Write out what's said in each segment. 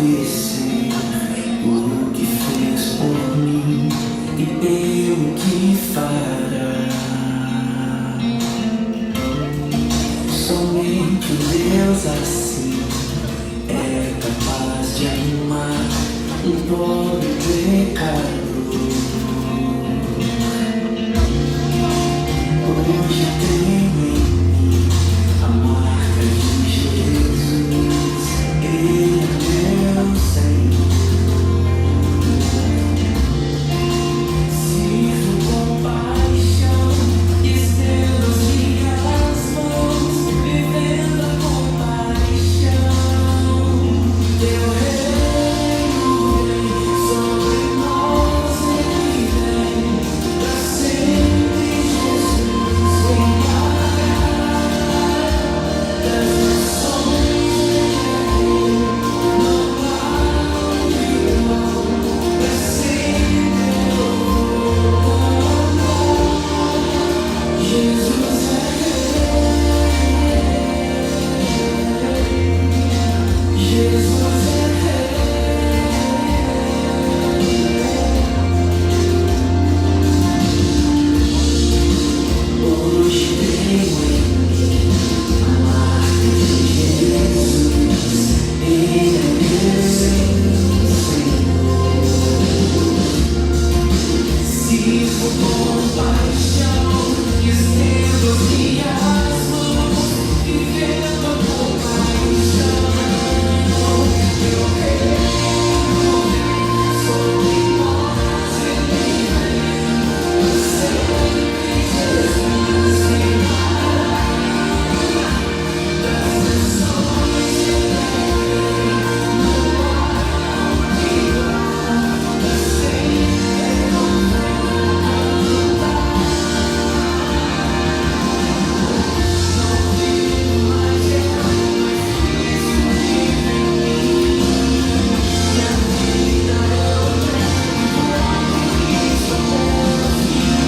agradecer por o que fez por mim e pelo que fará. Somente Deus assim é capaz de amar um pobre pecador. Hoje tenho em mim a marca de Jesus, Ele é meu Senhor. Sirvo com paixão, estendo as minhas mãos, vivendo a compaixão. Teu reino vem sobre nós, Ele vem pra sempre, Jesus vem parar das nações, Ele não há igual, pra sempre eu vou cantar. Jesus Jesus hoje tenho em mim a marca de Jesus, Ele é meu Senhor. Sirvo com paixão, estendo as minhas mãos, vivendo a compaixão. Teu reino vem sobre nós, Ele vem pra sempre, Jesus vem parar das nações, Ele vem, não há igual, pra sempre eu vou cantar. Não vivo mais eu, mas Cristo vive em mim. E a vida eu levo e Cristo até o fim.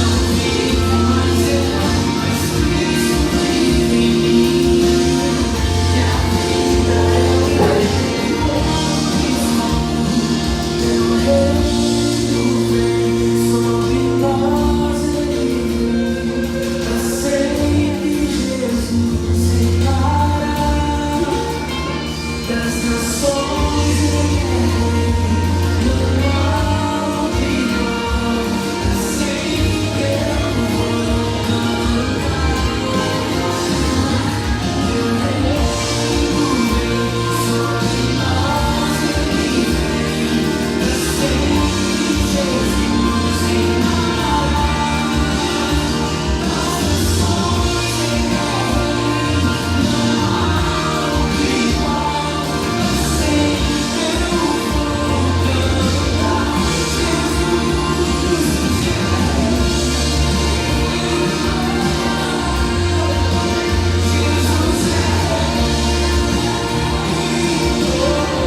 Não vivo mais eu, mas Cristo vive em mim. E a vida eu levo e Teu reino vem sobre nós, Ele vem pra sempre, Jesus sem parar das nações, Ele não há igual, pra sempre eu vou cantar. Teu reino vem sobre nós, Ele vem pra sempre, Jesus sem parar das nações, Ele não há igual, pra sempre eu vou cantar.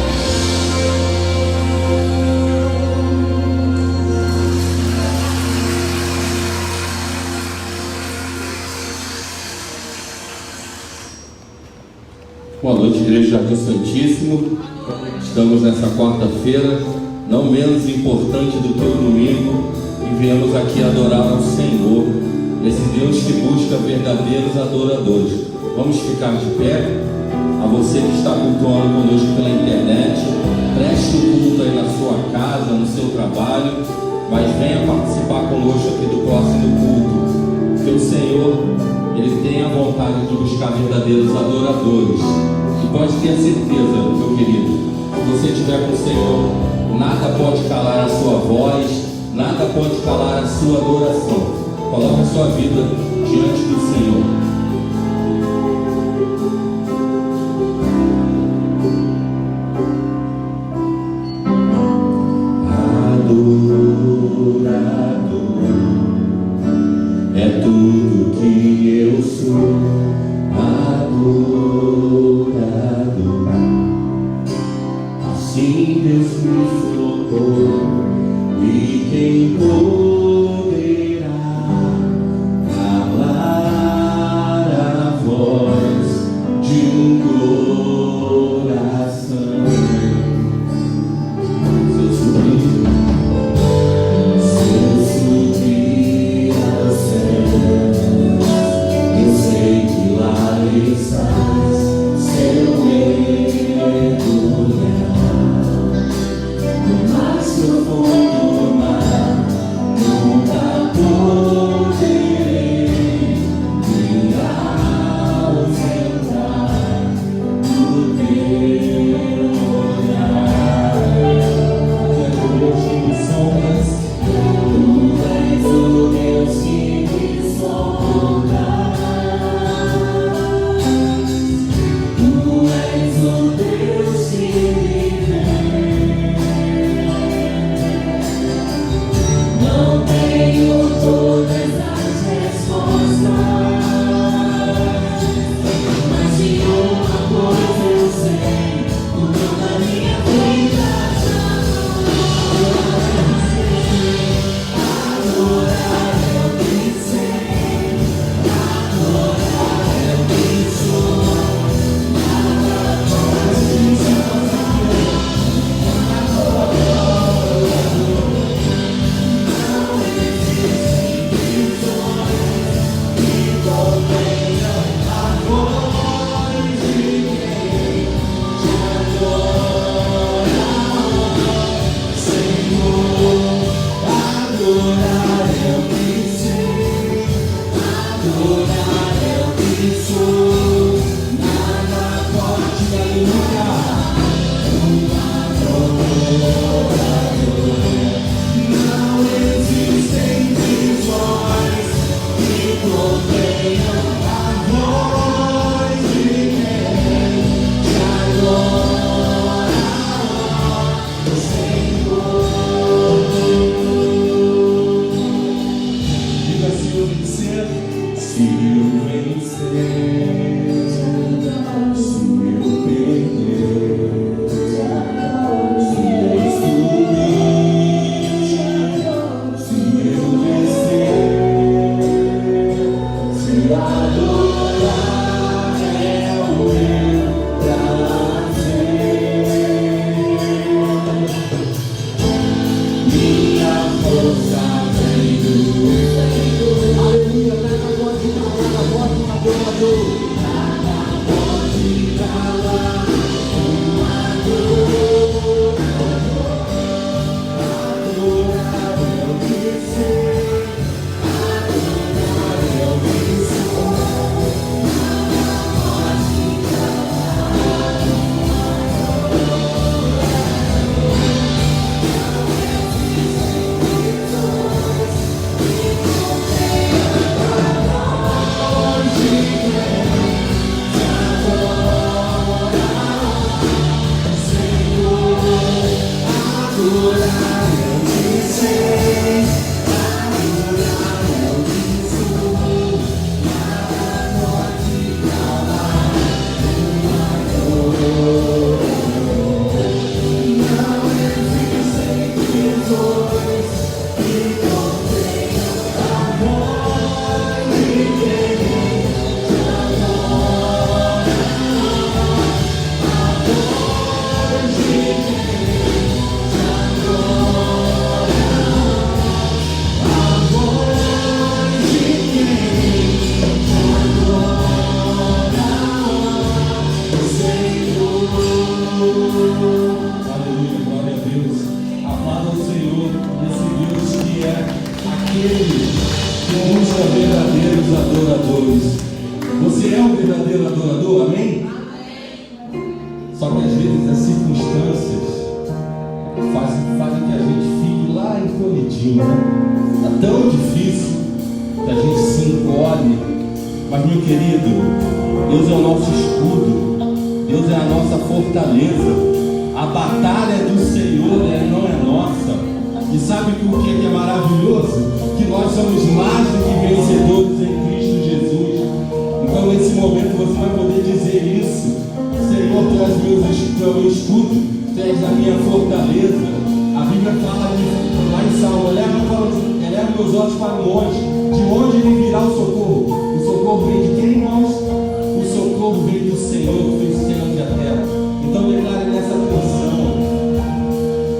Boa noite, Igreja Jardim Santíssimo. Estamos nessa quarta-feira, não menos importante do que o domingo, e viemos aqui adorar ao Senhor, esse Deus que busca verdadeiros adoradores. Vamos ficar de pé. A você que está cultuando conosco pela internet, preste o culto aí na sua casa, no seu trabalho, mas venha participar conosco aqui do próximo culto, porque o Senhor, Ele tem a vontade de buscar verdadeiros adoradores. E pode ter certeza, meu querido, se você estiver com o Senhor, nada pode calar a sua voz, nada pode calar a sua adoração. Coloque a sua vida diante do Senhor. é tudo que eu sou, adorado. Assim Deus me colocou, e quem poderá calar a voz de um coração?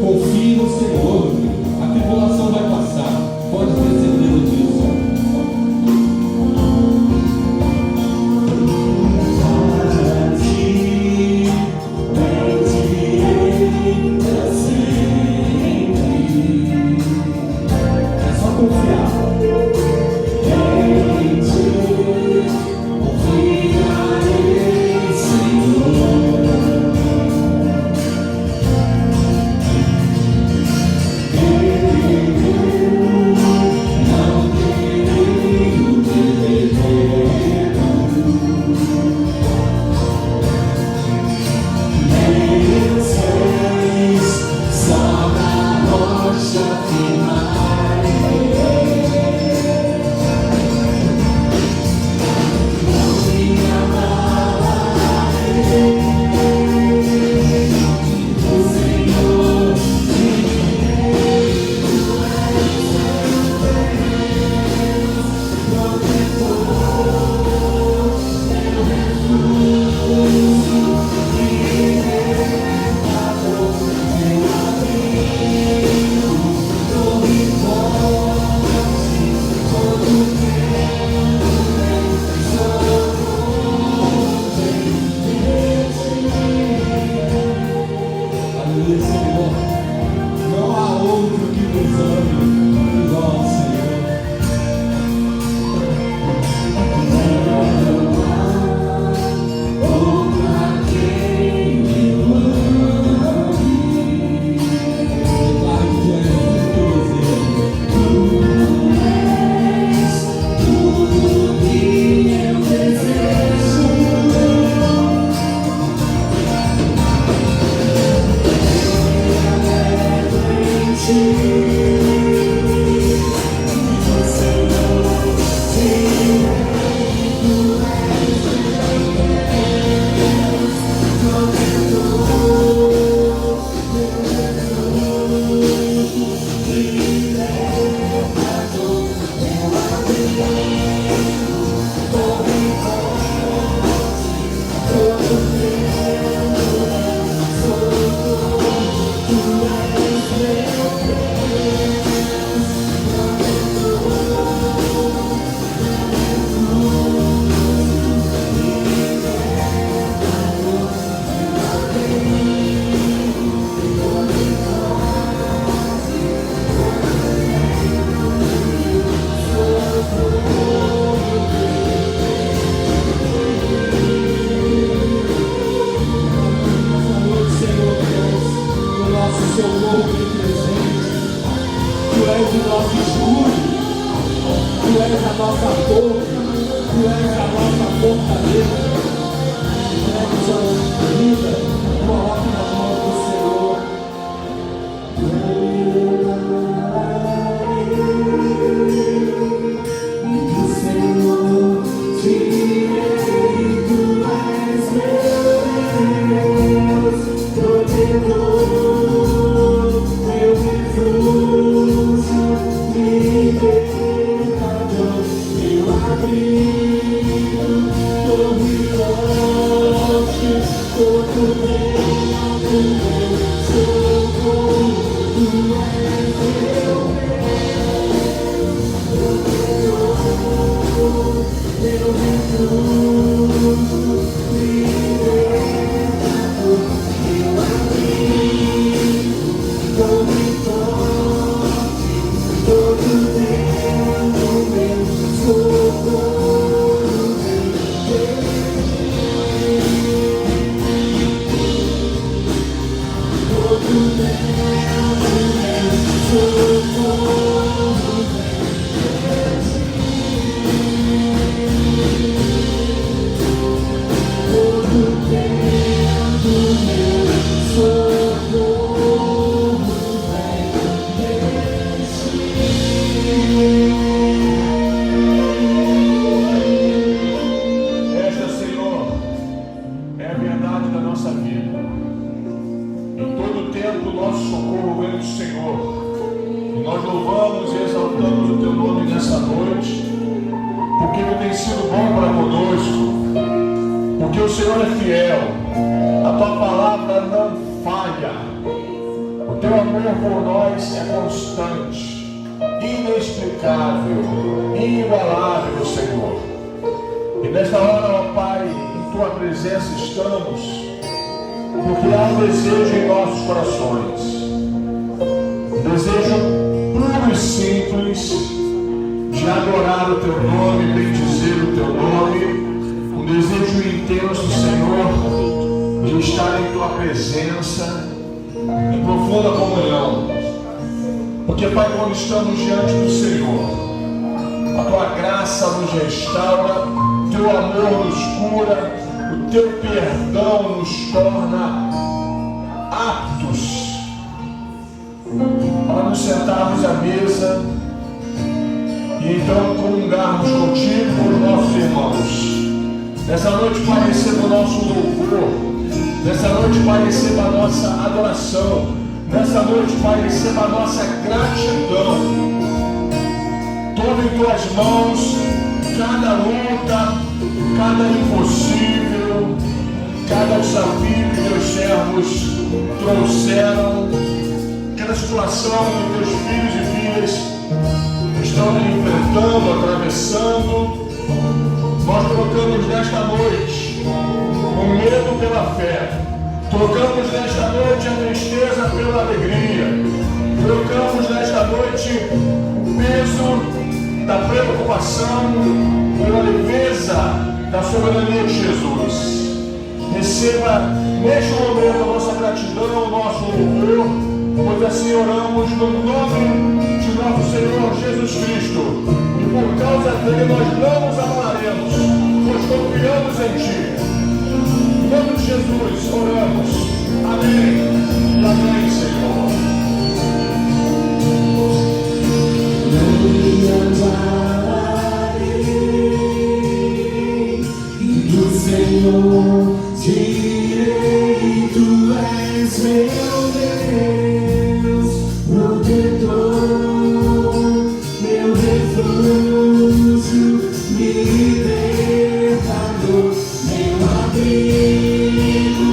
Confie no Senhor, a tribulação vai passar, pode ter certeza disso. és a nossa força, Tu és a nossa fortaleza. Entregue a nossa vida, coloque nas mãos do Senhor. Do Senhor tirei, Tu és meu Deus, protetor, meu refúgio, libertador, meu abrigo, torre forte, todo tempo, meu socorro, Tu és meu meu refúgio, libertador, meu abrigo, torre forte, todo tempo, meu socorro, todo tempo, meu socorro. Esta, Senhor, é a verdade da nossa vida. Em todo tempo, o nosso socorro vem do Senhor. E nós louvamos e exaltamos o Teu nome nessa noite, porque Ele tem sido bom para conosco, porque o Senhor é fiel, a Tua palavra não falha, o Teu amor por nós é constante, inexplicável, inigualável, Senhor. E nesta hora, ó Pai, em Tua presença estamos, porque há um desejo em nossos corações, um desejo puro e simples de adorar o Teu nome, bendizer o Teu nome, um desejo intenso, Senhor, de estar em Tua presença, em profunda comunhão. Porque, Pai, quando estamos diante do Senhor, a Tua graça nos restaura, o Teu amor nos cura, o Teu perdão nos torna aptos para nos sentarmos à mesa e então comungarmos contigo com os nossos irmãos. Nessa noite, Pai, receba o nosso louvor. Nessa noite, Pai, receba a nossa adoração. Nessa noite, Pai, receba a nossa gratidão. Toma em Tuas mãos cada luta, cada impossível, cada desafio que Teus servos trouxeram, cada situação que Teus filhos e filhas estão enfrentando, atravessando. Nós trocamos nesta noite o medo pela fé, trocamos nesta noite a tristeza pela alegria, trocamos nesta noite o peso da preocupação pela leveza da soberania de Jesus. Receba neste momento a nossa gratidão, o nosso louvor, pois assim oramos no nome de nosso Senhor Jesus Cristo. E por causa dele nós não nos abalaremos, pois confiamos em Ti. Em nome de Jesus oramos. Amém. Amém, Senhor. Do Senhor tirei, Tu és meu Deus, protetor, meu refúgio, libertador, meu abrigo,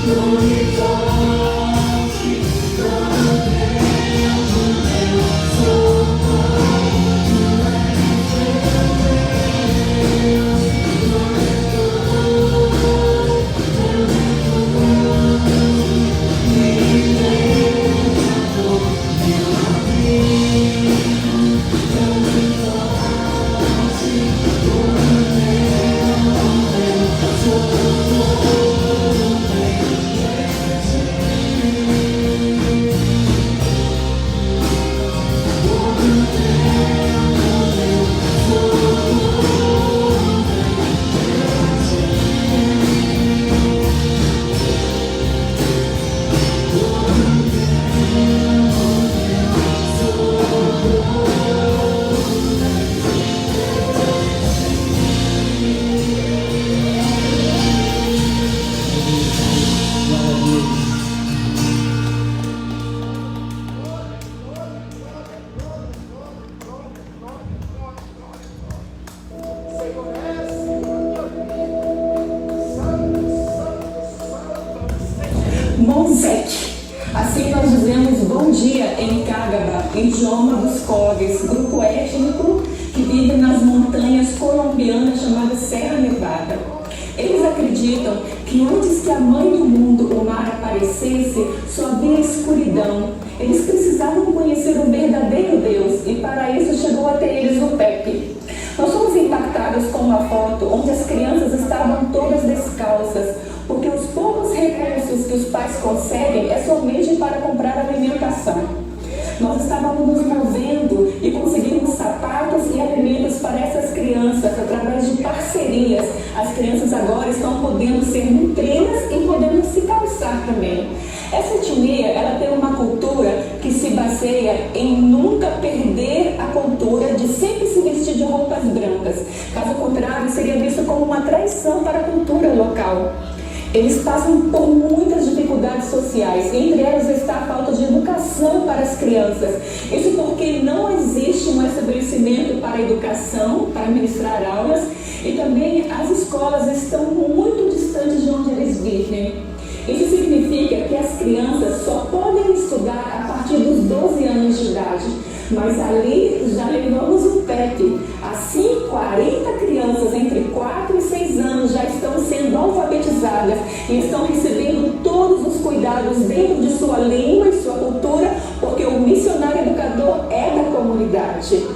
torre forte, todo tempo, meu socorro, Tu és acreditam que antes que a mãe do mundo, o mar, aparecesse, só havia escuridão. Eles precisavam conhecer o verdadeiro Deus e para isso chegou até eles o PEP. Nós fomos impactados com uma foto onde as crianças estavam todas descalças, porque os poucos recursos que os pais conseguem é somente para comprar alimentação. Nós estávamos nos movendo e conseguimos sapatos e alimentos para essas crianças através de parcerias. As crianças agora estão podendo ser nutridas e podendo se calçar também. Essa etnia, ela tem uma cultura que se baseia em nunca perder a cultura de sempre se vestir de roupas brancas. Caso contrário, seria visto como uma traição para a cultura local. Eles passam por muitas dificuldades sociais, entre elas está a falta de educação para as crianças. Isso porque não existe um estabelecimento para educação, para ministrar aulas, e também as escolas estão muito distantes de onde eles vivem. Isso significa que as crianças só podem estudar a partir dos 12 anos de idade. Mas ali já levamos o PEP. Assim, 40 crianças entre 4 e 6 anos já estão sendo alfabetizadas e estão recebendo todos os cuidados dentro de sua língua e sua cultura, porque o missionário educador é da comunidade.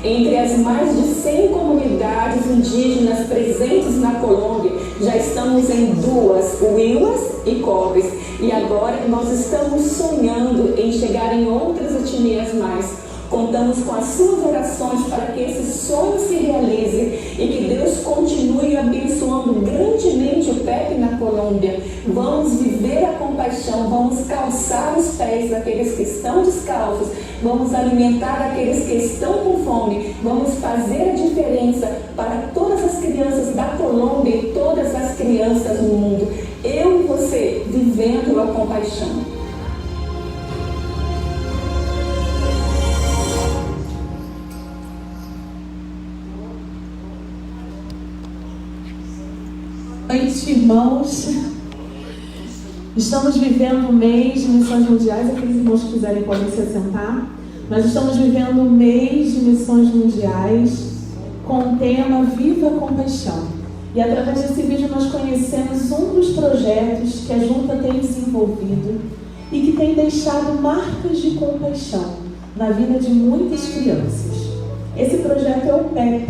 Entre as mais de 100 comunidades indígenas presentes na Colômbia, já estamos em 2, Wiwas e Cobres. E agora nós estamos sonhando em chegar em outras etnias mais. Contamos com as suas orações para que esse sonho se realize e que Deus continue abençoando grandemente o PEP na Colômbia. Vamos viver a compaixão, vamos calçar os pés daqueles que estão descalços, vamos alimentar aqueles que estão com fome, vamos fazer a diferença para todas as crianças da Colômbia e todas as crianças no mundo. Eu e você vivendo a compaixão. Boa noite, irmãos. Estamos vivendo um mês de missões mundiais. Aqueles irmãos que quiserem podem se assentar. Nós estamos vivendo um mês de missões mundiais com o tema Viva a Compaixão. E através desse vídeo nós conhecemos um dos projetos que a Junta tem desenvolvido e que tem deixado marcas de compaixão na vida de muitas crianças. Esse projeto é o PEP,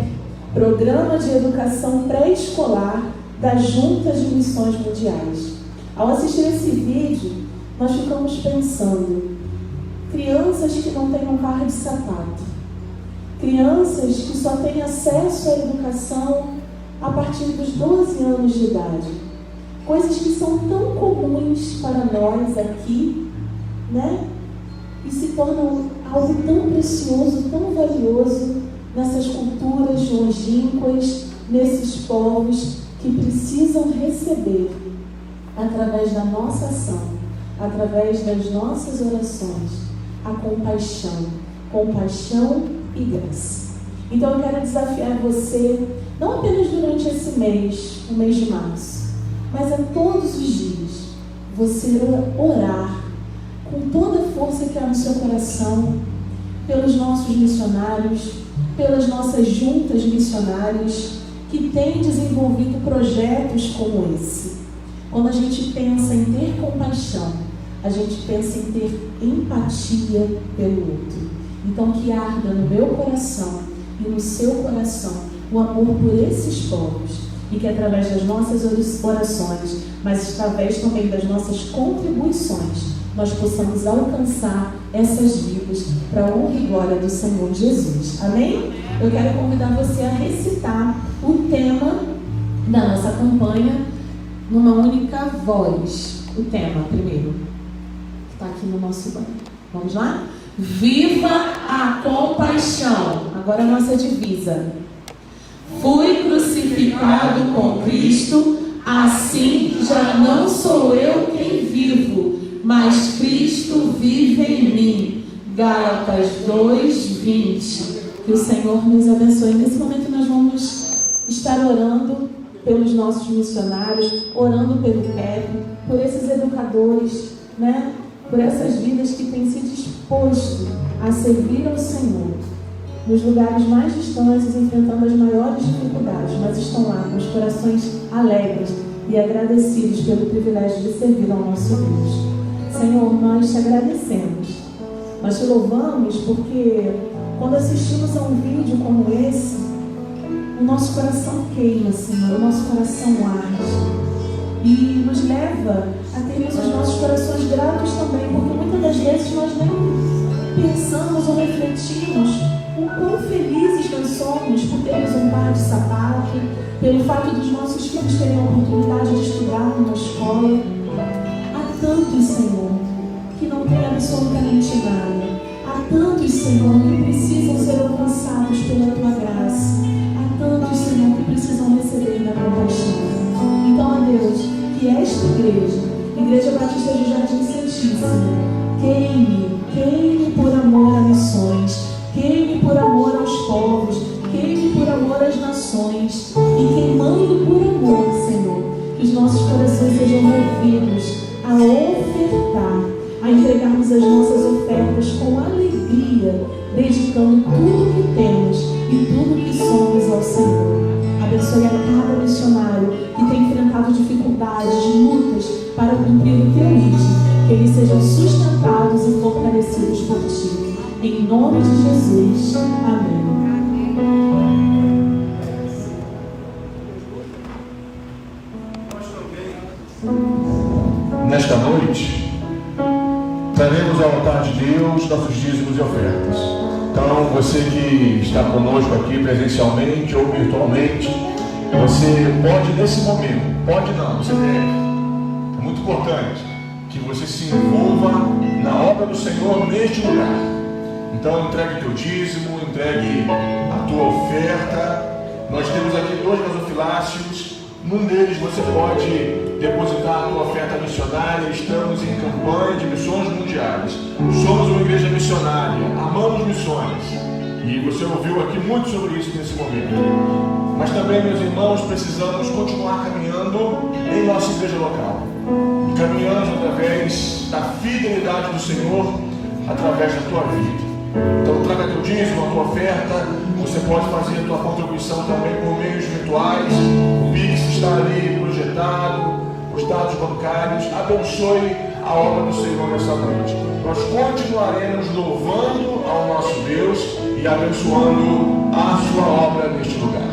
Programa de Educação Pré-Escolar da Junta de Missões Mundiais. Ao assistir esse vídeo, nós ficamos pensando, crianças que não têm um par de sapato, crianças que só têm acesso à educação a partir dos 12 anos de idade, coisas que são tão comuns para nós aqui, né? E se tornam algo tão precioso, tão valioso nessas culturas longínquas, nesses povos que precisam receber, através da nossa ação, através das nossas orações, a compaixão e graça. Então eu quero desafiar você, não apenas durante esse mês, o mês de março, mas a todos os dias, você orar com toda a força que há no seu coração, pelos nossos missionários, pelas nossas juntas missionárias, que tem desenvolvido projetos como esse. Quando a gente pensa em ter compaixão, a gente pensa em ter empatia pelo outro. Então que arda no meu coração e no seu coração o amor por esses povos, e que através das nossas orações, mas através também das nossas contribuições, nós possamos alcançar essas vidas para a honra e glória do Senhor Jesus. Amém? Eu quero convidar você a recitar o tema da nossa campanha numa única voz. O tema primeiro, que está aqui no nosso banco. Vamos lá? Viva a compaixão. Agora a nossa divisa. Fui crucificado com Cristo, assim já não sou eu quem vivo, mas Cristo vive em mim. Gálatas 2:20. Que o Senhor nos abençoe. Nesse momento nós vamos estar orando pelos nossos missionários, orando pelo PEP, por esses educadores, né? Por essas vidas que têm se disposto a servir ao Senhor nos lugares mais distantes, enfrentando as maiores dificuldades, mas estão lá com os corações alegres, e agradecidos pelo privilégio de servir ao nosso Deus. Senhor, nós te agradecemos. Nós te louvamos porque quando assistimos a um vídeo como esse, o nosso coração queima, Senhor, o nosso coração arde. E nos leva a termos os nossos corações gratos também, porque muitas das vezes nós nem pensamos ou refletimos o quão felizes nós somos por termos um par de sapato, pelo fato dos nossos filhos terem a oportunidade de estudar numa escola. Há tantos, Senhor, que não têm absolutamente nada. Há tantos, Senhor, que precisam ser alcançados pela Tua graça. Há tantos, Senhor, que precisam receber da compaixão. Então, ó Deus, que esta igreja, Igreja Batista de Jardim Santíssimo, queime por amor a missões, queime por amor aos povos, queime por amor às nações, e queimando por amor, Senhor, que os nossos corações sejam movidos a ofertar, a entregarmos as nossas ofertas com alegria, dedicando tudo que temos e tudo que somos ao Senhor. Abençoe a cada missionário que tem enfrentado dificuldades, lutas para cumprir o teu ídolo, que eles sejam sustentados e fortalecidos por ti. Em nome de Jesus. Amém. Nesta noite, traremos ao altar de Deus nossos dízimos e ofertas. Então, você que está conosco aqui presencialmente ou virtualmente, você pode nesse momento, pode não, você deve. É muito importante que você se envolva na obra do Senhor neste lugar. Então, entregue teu dízimo, entregue a tua oferta. Nós temos aqui 2 gasofiláceos. Num deles você pode depositar a tua oferta missionária. Estamos em campanha de missões mundiais. Somos uma igreja missionária, amamos missões. E você ouviu aqui muito sobre isso nesse momento. Mas também, meus irmãos, precisamos continuar caminhando em nossa igreja local. E caminhando através da fidelidade do Senhor, através da tua vida. Então traga teu dízimo, a tua oferta. Você pode fazer a tua contribuição também por meios virtuais. O Pix está ali projetado, os dados bancários. Abençoe a obra do Senhor nessa noite. Nós continuaremos louvando ao nosso Deus e abençoando a sua obra neste lugar.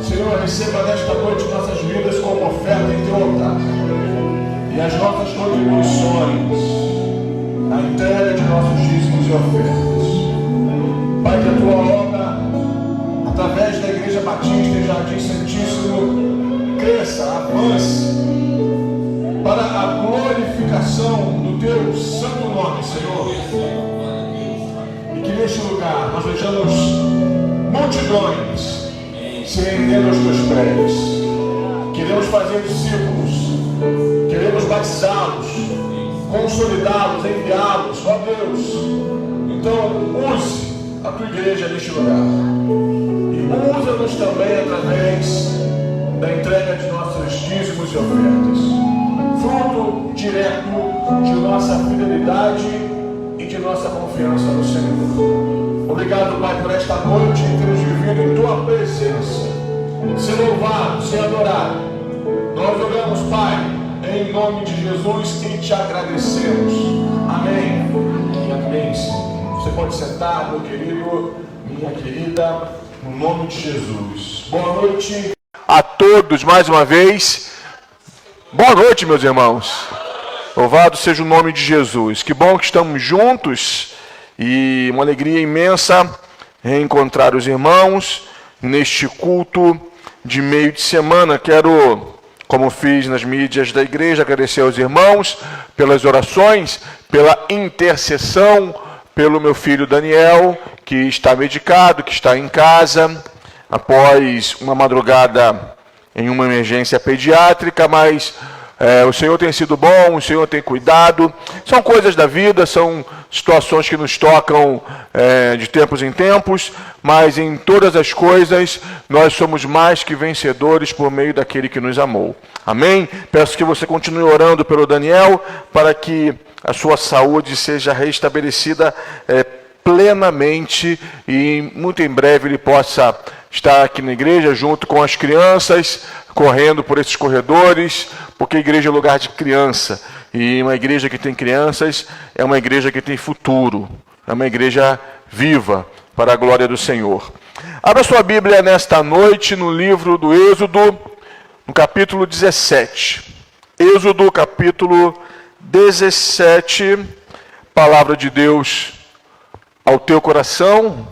Senhor, receba nesta noite nossas vidas como oferta em teu altar. E as nossas contribuições na entrega de nossos dízimos e ofertas. Pai, que a tua obra, através da Igreja Batista e Jardim Santíssimo, cresça, avance, para a glorificação do teu santo nome, Senhor. E que neste lugar nós vejamos multidões se rendendo aos teus pés. Queremos fazer discípulos, queremos batizá-los, consolidá-los, enviá-los, ó Deus. Então use a tua igreja neste lugar e usa-nos também através da entrega de nossos dízimos e ofertas, fruto direto de nossa fidelidade e de nossa confiança no Senhor. Obrigado, Pai, por esta noite em termos vivido em tua presença. Ser louvado, ser adorado. Nós oramos, Pai, em nome de Jesus e te agradecemos. Amém e amém, Senhor. Você pode sentar, meu querido, minha querida, no nome de Jesus. Boa noite a todos mais uma vez. Boa noite, meus irmãos. Louvado seja o nome de Jesus. Que bom que estamos juntos e uma alegria imensa reencontrar os irmãos neste culto de meio de semana. Quero, como fiz nas mídias da igreja, agradecer aos irmãos pelas orações, pela intercessão, pelo meu filho Daniel, que está medicado, que está em casa, após uma madrugada em uma emergência pediátrica, mas o Senhor tem sido bom, o Senhor tem cuidado. São coisas da vida, são situações que nos tocam de tempos em tempos, mas em todas as coisas nós somos mais que vencedores por meio daquele que nos amou. Amém? Peço que você continue orando pelo Daniel, para que a sua saúde seja restabelecida plenamente e muito em breve ele possa estar aqui na igreja junto com as crianças, correndo por esses corredores, porque a igreja é lugar de criança, e uma igreja que tem crianças é uma igreja que tem futuro, é uma igreja viva para a glória do Senhor. Abra sua Bíblia nesta noite no livro do Êxodo, no capítulo 17. Êxodo, capítulo 17, palavra de Deus ao teu coração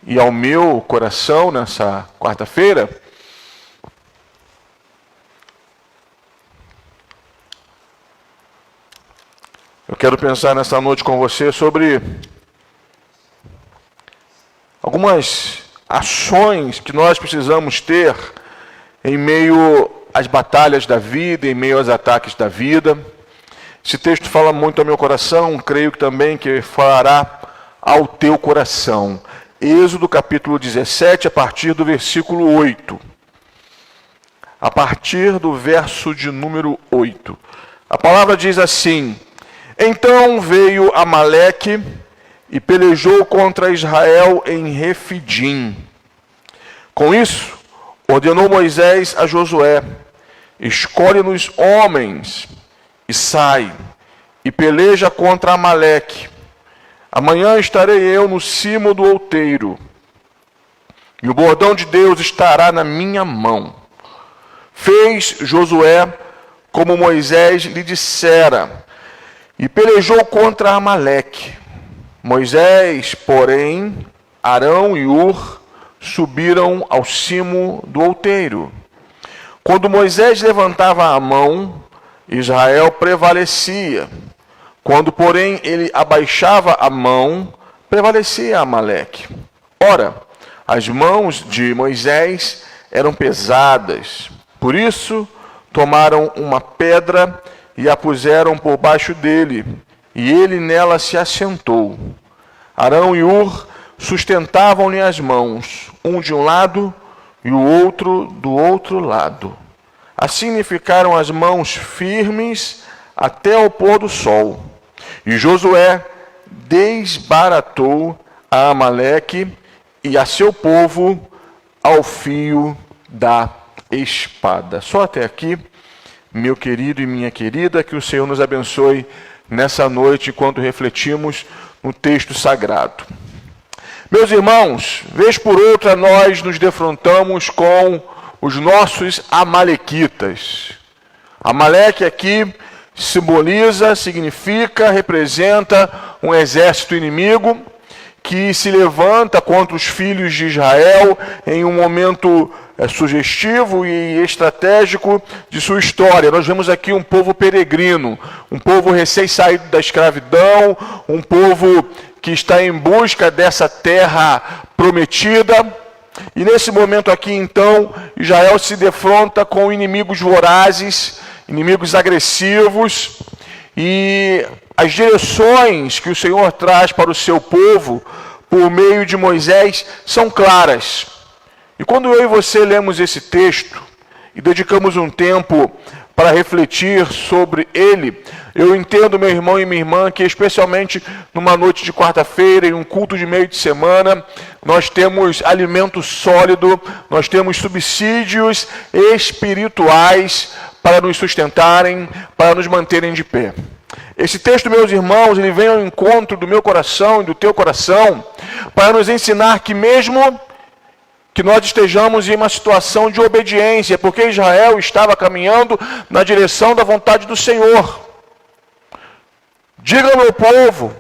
e ao meu coração nessa quarta-feira. Eu quero pensar nessa noite com você sobre algumas ações que nós precisamos ter em meio às batalhas da vida, em meio aos ataques da vida. Esse texto fala muito ao meu coração, creio que também que falará ao teu coração. Êxodo capítulo 17, a partir do versículo 8. A partir do verso de número 8. A palavra diz assim: Então veio Amaleque e pelejou contra Israel em Refidim. Com isso, ordenou Moisés a Josué: Escolhe-nos homens e sai, e peleja contra Amaleque. Amanhã estarei eu no cimo do outeiro, e o bordão de Deus estará na minha mão. Fez Josué como Moisés lhe dissera, e pelejou contra Amaleque. Moisés, porém, Arão e Ur subiram ao cimo do outeiro. Quando Moisés levantava a mão, Israel prevalecia. Quando, porém, ele abaixava a mão, prevalecia Amaleque. Ora, as mãos de Moisés eram pesadas. Por isso, tomaram uma pedra e a puseram por baixo dele, e ele nela se assentou. Arão e Ur sustentavam-lhe as mãos, um de um lado e o outro do outro lado. Assim lhe ficaram as mãos firmes até ao pôr do sol. E Josué desbaratou a Amaleque e a seu povo ao fio da espada. Só até aqui, meu querido e minha querida, que o Senhor nos abençoe nessa noite enquanto refletimos no texto sagrado. Meus irmãos, vez por outra nós nos defrontamos com os nossos amalequitas. Amaleque aqui simboliza, significa, representa um exército inimigo que se levanta contra os filhos de Israel em um momento sugestivo e estratégico de sua história. Nós vemos aqui um povo peregrino, um povo recém-saído da escravidão, um povo que está em busca dessa terra prometida. E nesse momento aqui, então, Israel se defronta com inimigos vorazes, inimigos agressivos, e as direções que o Senhor traz para o seu povo, por meio de Moisés, são claras. E quando eu e você lemos esse texto, e dedicamos um tempo para refletir sobre ele, eu entendo, meu irmão e minha irmã, que especialmente numa noite de quarta-feira, em um culto de meio de semana, nós temos alimento sólido, nós temos subsídios espirituais para nos sustentarem, para nos manterem de pé. Esse texto, meus irmãos, ele vem ao encontro do meu coração e do teu coração, para nos ensinar que mesmo que nós estejamos em uma situação de obediência, porque Israel estava caminhando na direção da vontade do Senhor. Diga ao meu povo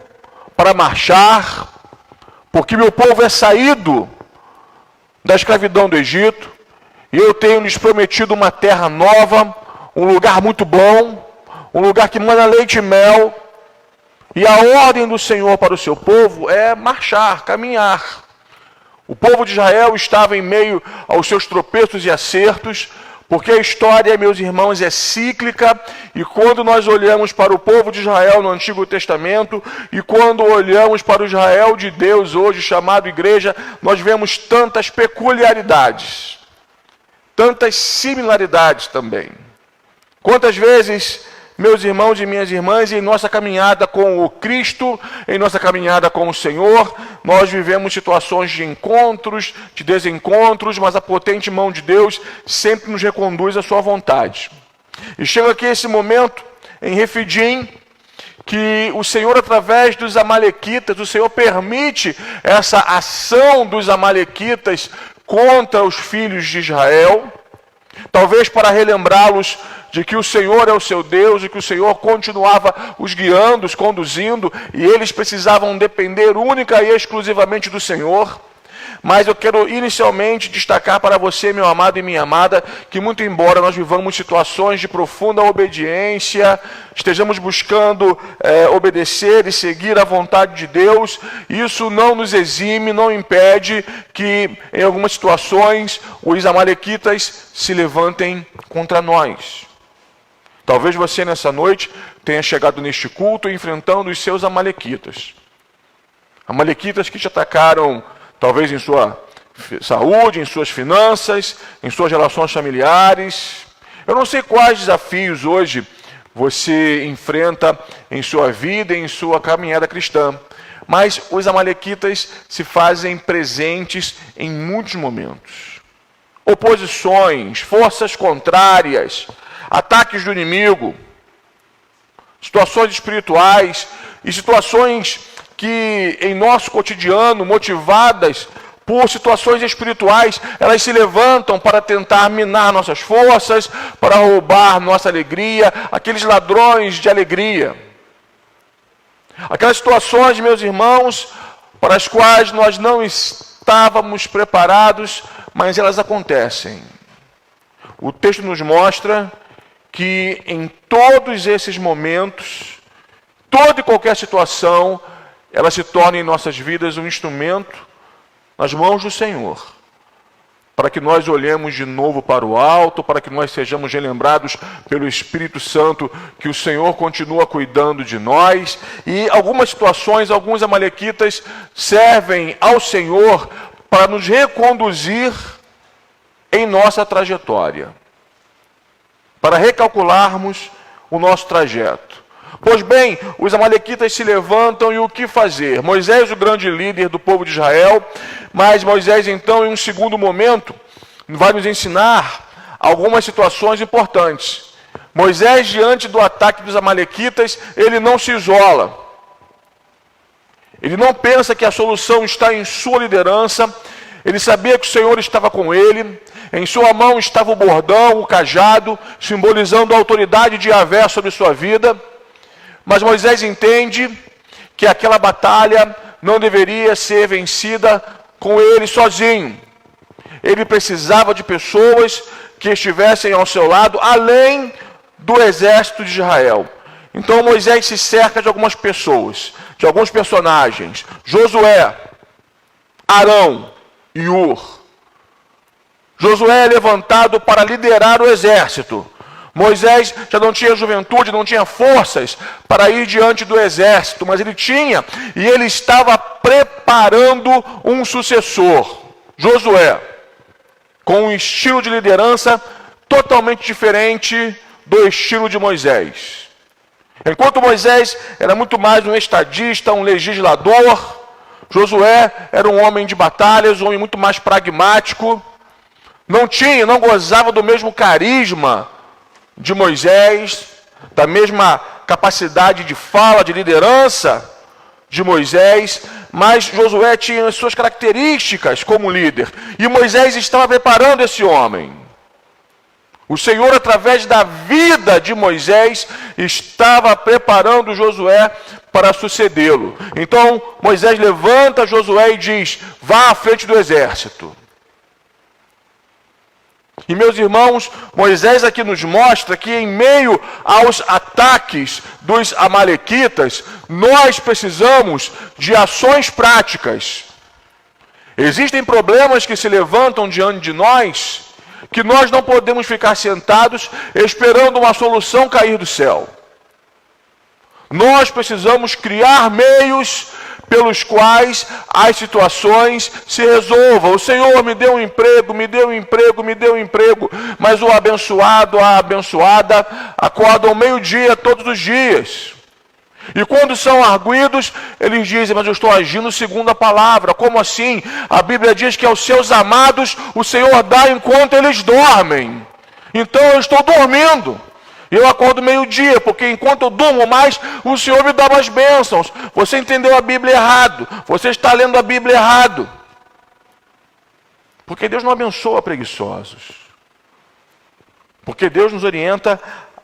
para marchar, porque meu povo é saído da escravidão do Egito, e eu tenho lhes prometido uma terra nova, um lugar muito bom, um lugar que manda leite e mel, e a ordem do Senhor para o seu povo é marchar, caminhar. O povo de Israel estava em meio aos seus tropeços e acertos, porque a história, meus irmãos, é cíclica, e quando nós olhamos para o povo de Israel no Antigo Testamento, e quando olhamos para o Israel de Deus hoje, chamado igreja, nós vemos tantas peculiaridades, tantas similaridades também. Quantas vezes, meus irmãos e minhas irmãs, em nossa caminhada com o Cristo, em nossa caminhada com o Senhor, nós vivemos situações de encontros, de desencontros, mas a potente mão de Deus sempre nos reconduz à sua vontade. E chega aqui esse momento, em Refidim, que o Senhor, através dos amalequitas, o Senhor permite essa ação dos amalequitas contra os filhos de Israel, talvez para relembrá-los de que o Senhor é o seu Deus e que o Senhor continuava os guiando, os conduzindo, e eles precisavam depender única e exclusivamente do Senhor. Mas eu quero inicialmente destacar para você, meu amado e minha amada, que muito embora nós vivamos situações de profunda obediência, estejamos buscando obedecer e seguir a vontade de Deus, isso não nos exime, não impede que em algumas situações os amalequitas se levantem contra nós. Talvez você nessa noite tenha chegado neste culto enfrentando os seus amalequitas. Amalequitas que te atacaram talvez em sua saúde, em suas finanças, em suas relações familiares. Eu não sei quais desafios hoje você enfrenta em sua vida, em sua caminhada cristã. Mas os amalequitas se fazem presentes em muitos momentos. Oposições, forças contrárias, ataques do inimigo, situações espirituais e situações que em nosso cotidiano, motivadas por situações espirituais, elas se levantam para tentar minar nossas forças, para roubar nossa alegria, aqueles ladrões de alegria. Aquelas situações, meus irmãos, para as quais nós não estávamos preparados, mas elas acontecem. O texto nos mostra que em todos esses momentos, toda e qualquer situação, ela se torna em nossas vidas um instrumento nas mãos do Senhor, para que nós olhemos de novo para o alto, para que nós sejamos relembrados pelo Espírito Santo que o Senhor continua cuidando de nós. E algumas situações, alguns amalequitas servem ao Senhor para nos reconduzir em nossa trajetória, para recalcularmos o nosso trajeto. Pois bem, os amalequitas se levantam e o que fazer? Moisés, o grande líder do povo de Israel, mas Moisés então, em um segundo momento, vai nos ensinar algumas situações importantes. Moisés, diante do ataque dos amalequitas, ele não se isola. Ele não pensa que a solução está em sua liderança. Ele sabia que o Senhor estava com ele. Em sua mão estava o bordão, o cajado, simbolizando a autoridade de Yahvé sobre sua vida. Mas Moisés entende que aquela batalha não deveria ser vencida com ele sozinho. Ele precisava de pessoas que estivessem ao seu lado, além do exército de Israel. Então Moisés se cerca de algumas pessoas, de alguns personagens: Josué, Arão e Ur. Josué é levantado para liderar o exército. Moisés já não tinha juventude, não tinha forças para ir diante do exército, mas ele tinha, e ele estava preparando um sucessor, Josué, com um estilo de liderança totalmente diferente do estilo de Moisés. Enquanto Moisés era muito mais um estadista, um legislador, Josué era um homem de batalhas, um homem muito mais pragmático. Não gozava do mesmo carisma de Moisés, da mesma capacidade de fala, de liderança de Moisés, mas Josué tinha as suas características como líder, e Moisés estava preparando esse homem. O Senhor, através da vida de Moisés, estava preparando Josué para sucedê-lo. Então Moisés levanta Josué e diz: vá à frente do exército. E meus irmãos, Moisés aqui nos mostra que em meio aos ataques dos amalequitas, nós precisamos de ações práticas. Existem problemas que se levantam diante de nós, que nós não podemos ficar sentados esperando uma solução cair do céu. Nós precisamos criar meios pelos quais as situações se resolvam. O Senhor me deu um emprego, me deu um emprego, me deu um emprego, mas o abençoado, a abençoada, acordam ao meio-dia todos os dias. E quando são arguidos, eles dizem: mas eu estou agindo segundo a palavra. Como assim? A Bíblia diz que aos seus amados o Senhor dá enquanto eles dormem. Então eu estou dormindo. Eu acordo meio-dia, porque enquanto eu durmo mais, o Senhor me dá mais bênçãos. Você entendeu a Bíblia errado. Você está lendo a Bíblia errado. Porque Deus não abençoa preguiçosos. Porque Deus nos orienta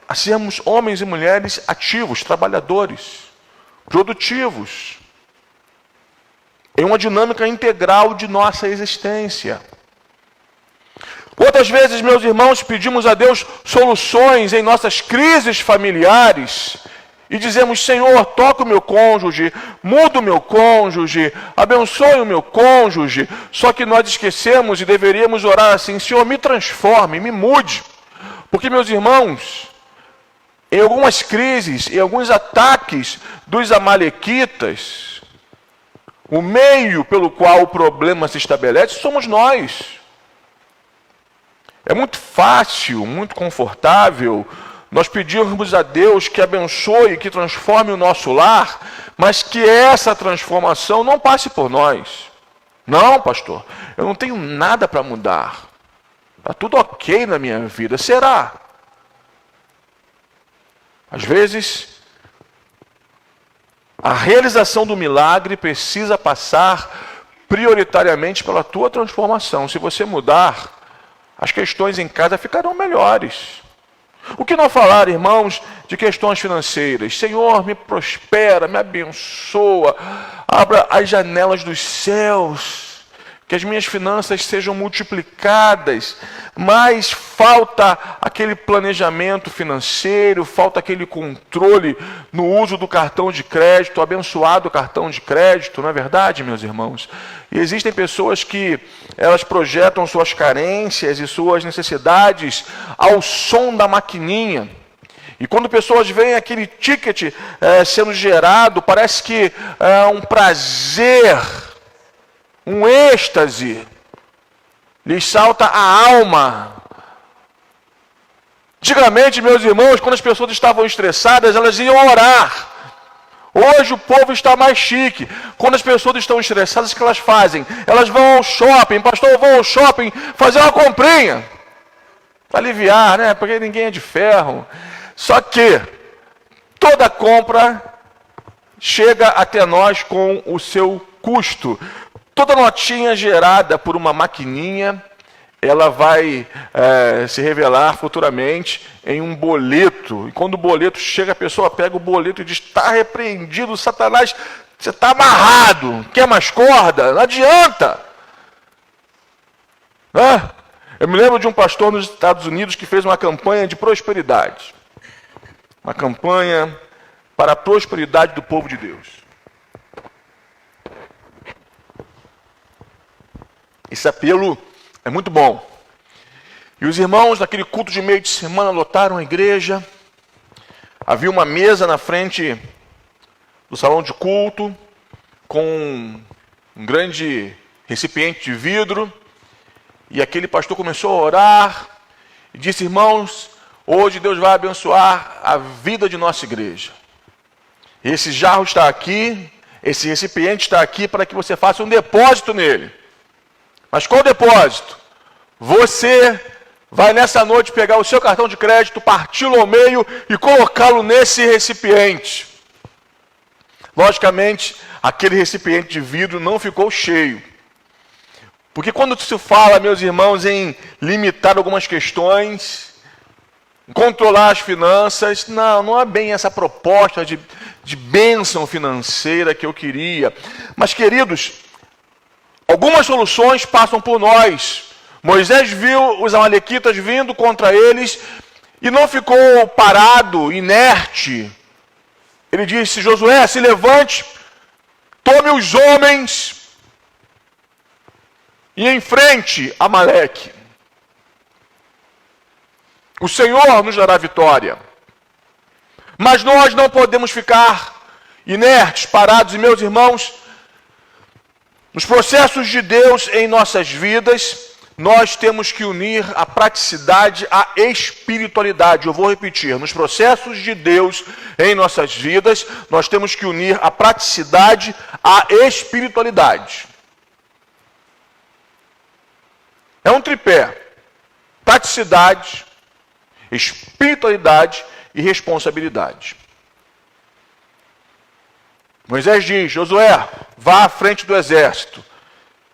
a sermos homens e mulheres ativos, trabalhadores, produtivos, em uma dinâmica integral de nossa existência. Quantas vezes, meus irmãos, pedimos a Deus soluções em nossas crises familiares e dizemos: Senhor, toca o meu cônjuge, muda o meu cônjuge, abençoe o meu cônjuge. Só que nós esquecemos e deveríamos orar assim: Senhor, me transforme, me mude. Porque, meus irmãos, em algumas crises, em alguns ataques dos amalequitas, o meio pelo qual o problema se estabelece somos nós. É muito fácil, muito confortável nós pedirmos a Deus que abençoe, que transforme o nosso lar, mas que essa transformação não passe por nós. Não, pastor, eu não tenho nada para mudar. Está tudo ok na minha vida. Será? Às vezes, a realização do milagre precisa passar prioritariamente pela tua transformação. Se você mudar, as questões em casa ficarão melhores. O que não falar, irmãos, de questões financeiras? Senhor, me prospera, me abençoa, abra as janelas dos céus, que as minhas finanças sejam multiplicadas, mas falta aquele planejamento financeiro, falta aquele controle no uso do cartão de crédito, abençoado cartão de crédito, não é verdade, meus irmãos? E existem pessoas que elas projetam suas carências e suas necessidades ao som da maquininha. E quando pessoas veem aquele ticket sendo gerado, parece que é um prazer, um êxtase, lhes salta a alma. Antigamente, meus irmãos, quando as pessoas estavam estressadas, elas iam orar. Hoje o povo está mais chique. Quando as pessoas estão estressadas, o que elas fazem? Elas vão ao shopping. Pastor, eu vou ao shopping fazer uma comprinha. Para aliviar, né? Porque ninguém é de ferro. Só que toda compra chega até nós com o seu custo. Toda notinha gerada por uma maquininha, ela vai se revelar futuramente em um boleto. E quando o boleto chega, a pessoa pega o boleto e diz: está repreendido, Satanás, você está amarrado, quer mais corda? Não adianta. Eu me lembro de um pastor nos Estados Unidos que fez uma campanha de prosperidade. Uma campanha para a prosperidade do povo de Deus. Esse apelo é muito bom. E os irmãos, naquele culto de meio de semana, lotaram a igreja. Havia uma mesa na frente do salão de culto, com um grande recipiente de vidro. E aquele pastor começou a orar e disse: irmãos, hoje Deus vai abençoar a vida de nossa igreja. Esse jarro está aqui, esse recipiente está aqui para que você faça um depósito nele. Mas qual depósito? Você vai nessa noite pegar o seu cartão de crédito, parti-lo ao meio e colocá-lo nesse recipiente. Logicamente, aquele recipiente de vidro não ficou cheio. Porque quando se fala, meus irmãos, em limitar algumas questões, controlar as finanças, não é bem essa proposta de bênção financeira que eu queria. Mas, queridos, algumas soluções passam por nós. Moisés viu os amalequitas vindo contra eles e não ficou parado, inerte. Ele disse: Josué, se levante, tome os homens e enfrente Amaleque. O Senhor nos dará vitória. Mas nós não podemos ficar inertes, parados. E, meus irmãos, nos processos de Deus em nossas vidas, nós temos que unir a praticidade à espiritualidade. Eu vou repetir: nos processos de Deus em nossas vidas, nós temos que unir a praticidade à espiritualidade. É um tripé: praticidade, espiritualidade e responsabilidade. Moisés diz: Josué, vá à frente do exército.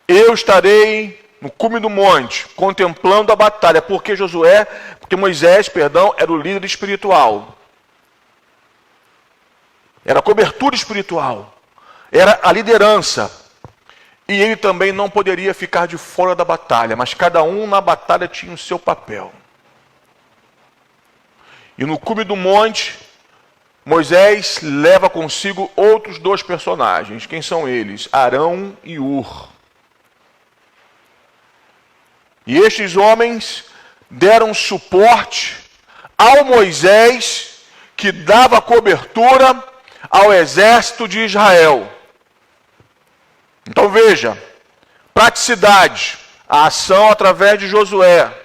Eu estarei no cume do monte, contemplando a batalha. Porque Moisés, era o líder espiritual. Era a cobertura espiritual. Era a liderança. E ele também não poderia ficar de fora da batalha, mas cada um na batalha tinha o seu papel. E no cume do monte, Moisés leva consigo outros dois personagens. Quem são eles? Arão e Hur. E estes homens deram suporte ao Moisés, que dava cobertura ao exército de Israel. Então veja: praticidade, a ação através de Josué.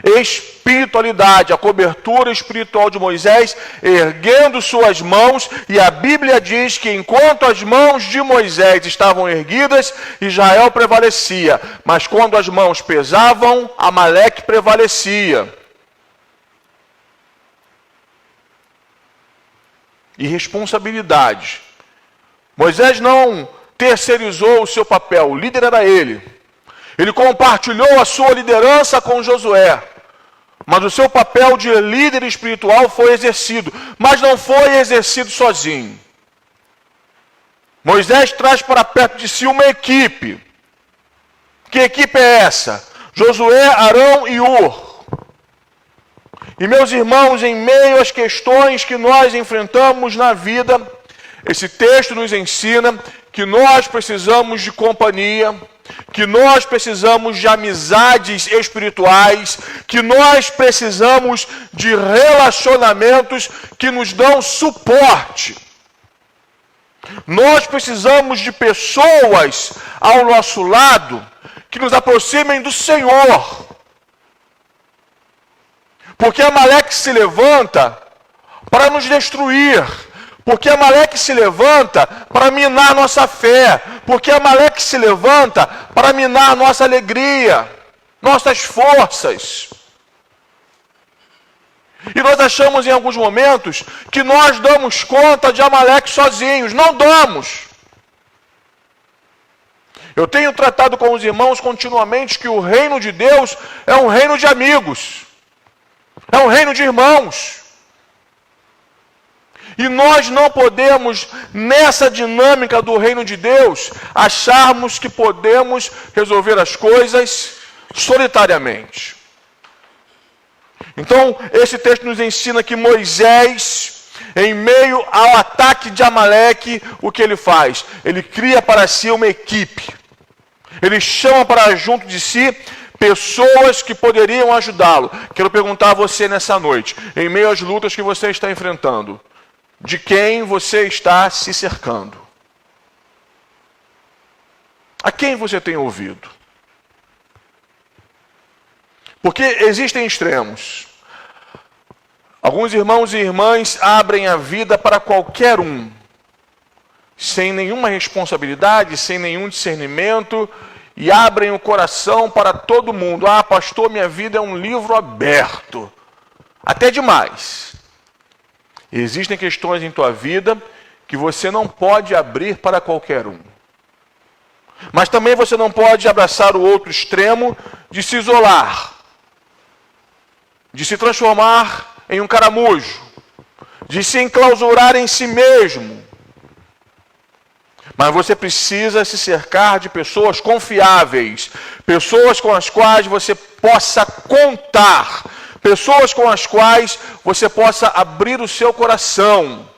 Espiritualidade, a cobertura espiritual de Moisés, erguendo suas mãos, e a Bíblia diz que enquanto as mãos de Moisés estavam erguidas, Israel prevalecia, mas quando as mãos pesavam, Amaleque prevalecia. E responsabilidade. Moisés não terceirizou o seu papel, o líder era ele. Ele compartilhou a sua liderança com Josué. Mas o seu papel de líder espiritual foi exercido. Mas não foi exercido sozinho. Moisés traz para perto de si uma equipe. Que equipe é essa? Josué, Arão e Hur. E, meus irmãos, em meio às questões que nós enfrentamos na vida, esse texto nos ensina que nós precisamos de companhia, que nós precisamos de amizades espirituais, que nós precisamos de relacionamentos que nos dão suporte. Nós precisamos de pessoas ao nosso lado que nos aproximem do Senhor. Porque Amaleque se levanta para nos destruir. Porque Amaleque se levanta para minar nossa fé. Porque Amaleque se levanta para minar nossa alegria, nossas forças. E nós achamos em alguns momentos que nós damos conta de Amaleque sozinhos. Não damos. Eu tenho tratado com os irmãos continuamente que o reino de Deus é um reino de amigos. É um reino de irmãos. E nós não podemos, nessa dinâmica do reino de Deus, acharmos que podemos resolver as coisas solitariamente. Então, esse texto nos ensina que Moisés, em meio ao ataque de Amaleque, o que ele faz? Ele cria para si uma equipe. Ele chama para junto de si pessoas que poderiam ajudá-lo. Quero perguntar a você nessa noite, em meio às lutas que você está enfrentando, de quem você está se cercando? A quem você tem ouvido? Porque existem extremos. Alguns irmãos e irmãs abrem a vida para qualquer um, sem nenhuma responsabilidade, sem nenhum discernimento, e abrem o coração para todo mundo. Ah, pastor, minha vida é um livro aberto. Até demais. Existem questões em tua vida que você não pode abrir para qualquer um. Mas também você não pode abraçar o outro extremo de se isolar, de se transformar em um caramujo, de se enclausurar em si mesmo. Mas você precisa se cercar de pessoas confiáveis, pessoas com as quais você possa contar, pessoas com as quais você possa abrir o seu coração,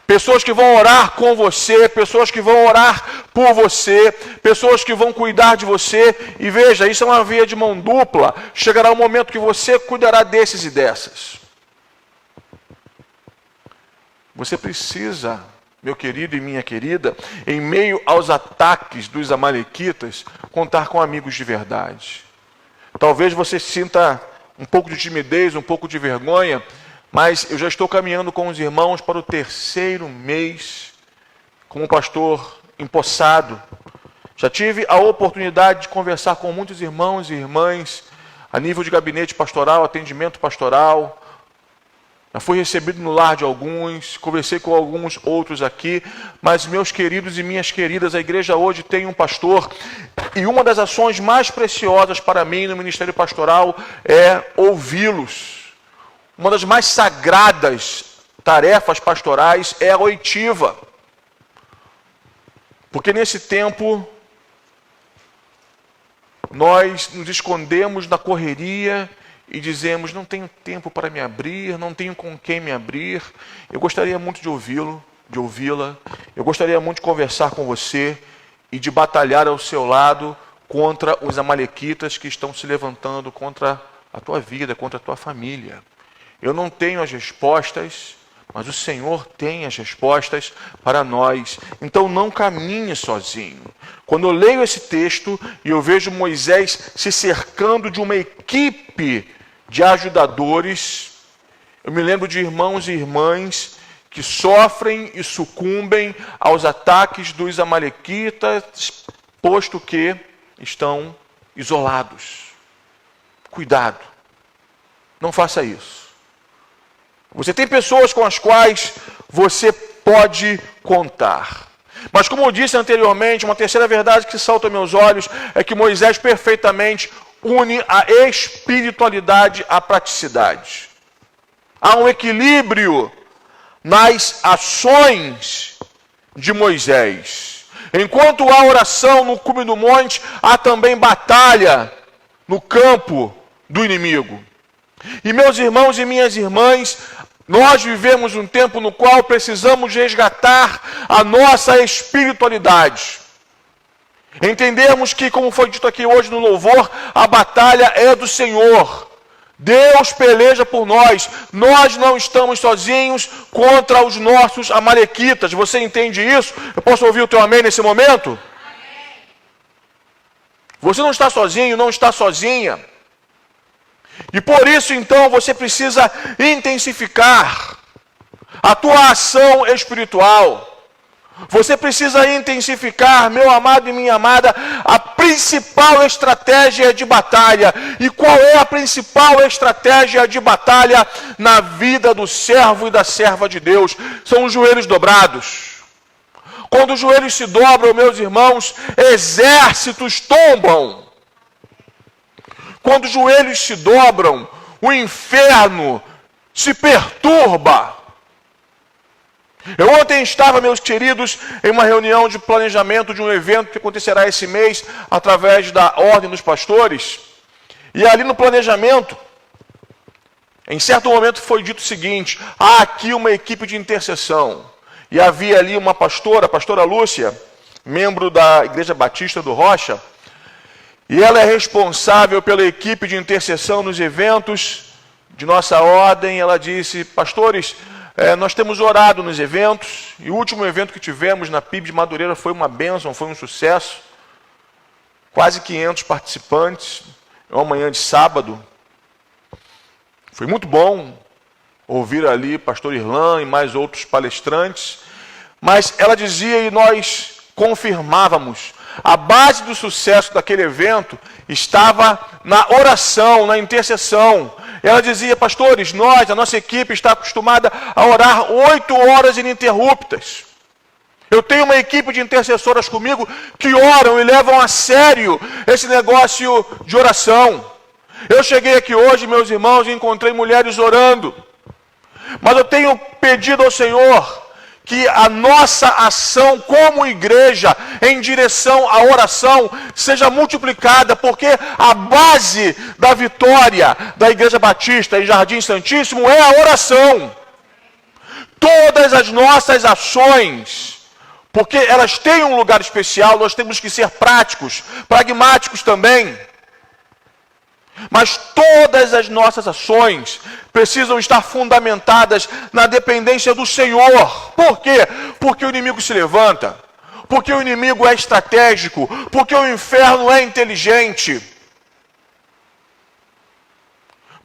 pessoas que vão orar com você, pessoas que vão orar por você, pessoas que vão cuidar de você. E veja, isso é uma via de mão dupla. Chegará um momento que você cuidará desses e dessas. Você precisa, meu querido e minha querida, em meio aos ataques dos amalequitas, contar com amigos de verdade. Talvez você sinta um pouco de timidez, um pouco de vergonha, mas eu já estou caminhando com os irmãos para o 3º mês como pastor empossado. Já tive a oportunidade de conversar com muitos irmãos e irmãs a nível de gabinete pastoral, atendimento pastoral. Já fui recebido no lar de alguns, conversei com alguns outros aqui, mas meus queridos e minhas queridas, a igreja hoje tem um pastor, e uma das ações mais preciosas para mim no ministério pastoral é ouvi-los. Uma das mais sagradas tarefas pastorais é a oitiva. Porque nesse tempo, nós nos escondemos na correria e dizemos, não tenho tempo para me abrir, não tenho com quem me abrir. Eu gostaria muito de ouvi-lo, de ouvi-la. Eu gostaria muito de conversar com você e de batalhar ao seu lado contra os amalequitas que estão se levantando contra a tua vida, contra a tua família. Eu não tenho as respostas, mas o Senhor tem as respostas para nós. Então não caminhe sozinho. Quando eu leio esse texto e eu vejo Moisés se cercando de uma equipe de ajudadores, eu me lembro de irmãos e irmãs que sofrem e sucumbem aos ataques dos amalequitas, posto que estão isolados. Cuidado, não faça isso. Você tem pessoas com as quais você pode contar. Mas como eu disse anteriormente, uma terceira verdade que salta aos meus olhos é que Moisés perfeitamente une a espiritualidade à praticidade. Há um equilíbrio nas ações de Moisés. Enquanto há oração no cume do monte, há também batalha no campo do inimigo. E meus irmãos e minhas irmãs, nós vivemos um tempo no qual precisamos resgatar a nossa espiritualidade. Entendermos que, como foi dito aqui hoje no louvor, a batalha é do Senhor. Deus peleja por nós. Nós não estamos sozinhos contra os nossos amalequitas. Você entende isso? Eu posso ouvir o teu amém nesse momento? Amém. Você não está sozinho, não está sozinha. E por isso, então, você precisa intensificar a tua ação espiritual. Você precisa intensificar, meu amado e minha amada, a principal estratégia de batalha. E qual é a principal estratégia de batalha na vida do servo e da serva de Deus? São os joelhos dobrados. Quando os joelhos se dobram, meus irmãos, exércitos tombam. Quando os joelhos se dobram, o inferno se perturba. Eu ontem estava, meus queridos, em uma reunião de planejamento de um evento que acontecerá esse mês, através da Ordem dos Pastores. E ali no planejamento, em certo momento foi dito o seguinte: há aqui uma equipe de intercessão. E havia ali uma pastora, a pastora Lúcia, membro da Igreja Batista do Rocha, e ela é responsável pela equipe de intercessão nos eventos de nossa ordem. Ela disse: pastores, nós temos orado nos eventos, e o último evento que tivemos na PIB de Madureira foi uma bênção, foi um sucesso. Quase 500 participantes, uma manhã de sábado. Foi muito bom ouvir ali pastor Irlan e mais outros palestrantes. Mas ela dizia, e nós confirmávamos, a base do sucesso daquele evento estava na oração, na intercessão. Ela dizia: pastores, a nossa equipe está acostumada a orar 8 horas ininterruptas. Eu tenho uma equipe de intercessoras comigo que oram e levam a sério esse negócio de oração. Eu cheguei aqui hoje, meus irmãos, e encontrei mulheres orando. Mas eu tenho pedido ao Senhor que a nossa ação como igreja em direção à oração seja multiplicada, porque a base da vitória da Igreja Batista em Jardim Santíssimo é a oração. Todas as nossas ações, porque elas têm um lugar especial, nós temos que ser práticos, pragmáticos também. Mas todas as nossas ações precisam estar fundamentadas na dependência do Senhor. Por quê? Porque o inimigo se levanta, porque o inimigo é estratégico, porque o inferno é inteligente,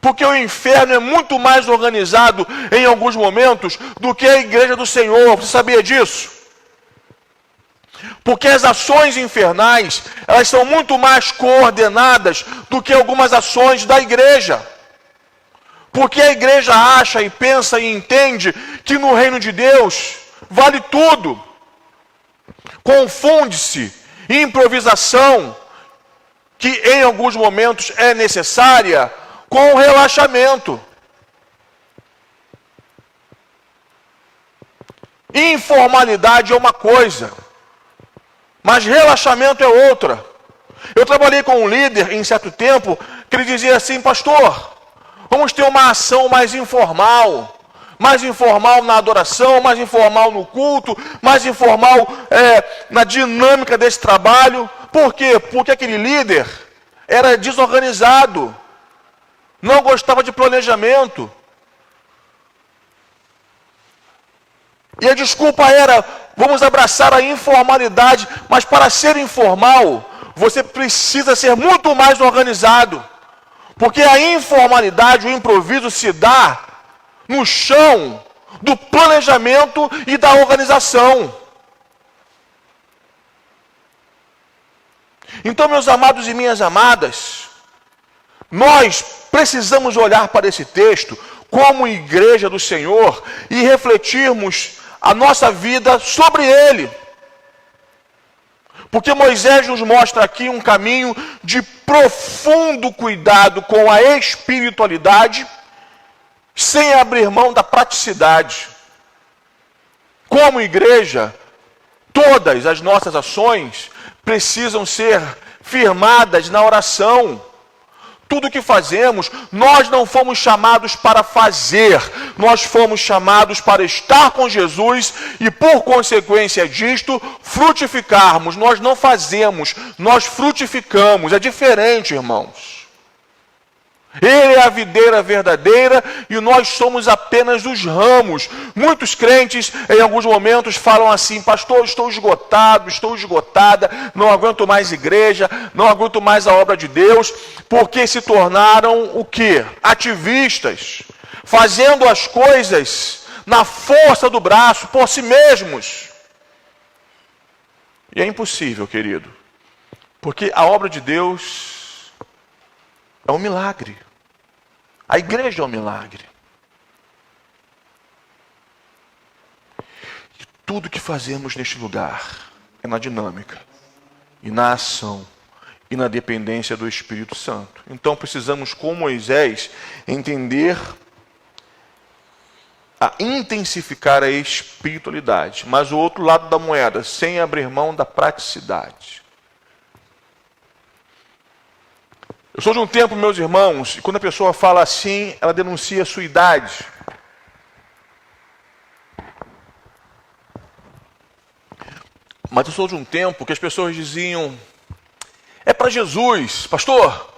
porque o inferno é muito mais organizado em alguns momentos do que a igreja do Senhor. Você sabia disso? Porque as ações infernais, elas são muito mais coordenadas do que algumas ações da igreja. Porque a igreja acha e pensa e entende que no reino de Deus vale tudo. Confunde-se improvisação, que em alguns momentos é necessária, com o relaxamento. Informalidade é uma coisa, mas relaxamento é outra. Eu trabalhei com um líder em certo tempo que ele dizia assim: pastor, vamos ter uma ação mais informal na adoração, mais informal no culto, mais informal na dinâmica desse trabalho. Por quê? Porque aquele líder era desorganizado, não gostava de planejamento. E a desculpa era: vamos abraçar a informalidade. Mas para ser informal, você precisa ser muito mais organizado. Porque a informalidade, o improviso se dá no chão do planejamento e da organização. Então, meus amados e minhas amadas, nós precisamos olhar para esse texto como igreja do Senhor e refletirmos a nossa vida sobre ele. Porque Moisés nos mostra aqui um caminho de profundo cuidado com a espiritualidade, sem abrir mão da praticidade. Como igreja, todas as nossas ações precisam ser firmadas na oração. Tudo que fazemos, nós não fomos chamados para fazer, nós fomos chamados para estar com Jesus e, por consequência disto, frutificarmos. Nós não fazemos, nós frutificamos. É diferente, irmãos. Ele é a videira verdadeira e nós somos apenas os ramos. Muitos crentes, em alguns momentos, falam assim: pastor, estou esgotado, estou esgotada, não aguento mais igreja, não aguento mais a obra de Deus, porque se tornaram o quê? Ativistas, fazendo as coisas na força do braço, por si mesmos. E é impossível, querido, porque a obra de Deus é um milagre. A igreja é um milagre. E tudo que fazemos neste lugar é na dinâmica, e na ação, e na dependência do Espírito Santo. Então precisamos, com Moisés, entender a intensificar a espiritualidade, mas o outro lado da moeda, sem abrir mão da praticidade. Eu sou de um tempo, meus irmãos, e quando a pessoa fala assim, ela denuncia a sua idade. Mas eu sou de um tempo que as pessoas diziam: é para Jesus, pastor,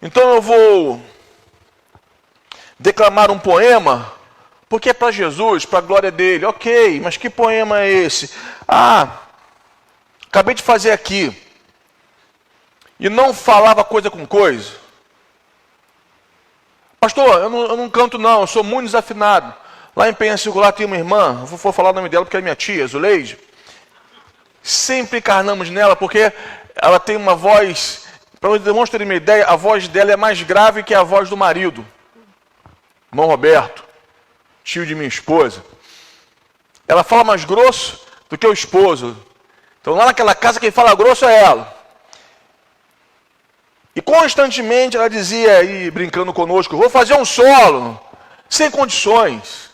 então eu vou declamar um poema, porque é para Jesus, para a glória dele. Ok, mas que poema é esse? Acabei de fazer aqui. E não falava coisa com coisa. Pastor, eu não canto não, eu sou muito desafinado. Lá em Penha Circular tem uma irmã, eu vou falar o nome dela porque é minha tia, Zuleide. Sempre encarnamos nela porque ela tem uma voz, para os irmãos terem uma ideia, a voz dela é mais grave que a voz do marido. Irmão Roberto, tio de minha esposa. Ela fala mais grosso do que o esposo. Então lá naquela casa quem fala grosso é ela. E constantemente ela dizia aí, brincando conosco: vou fazer um solo, sem condições.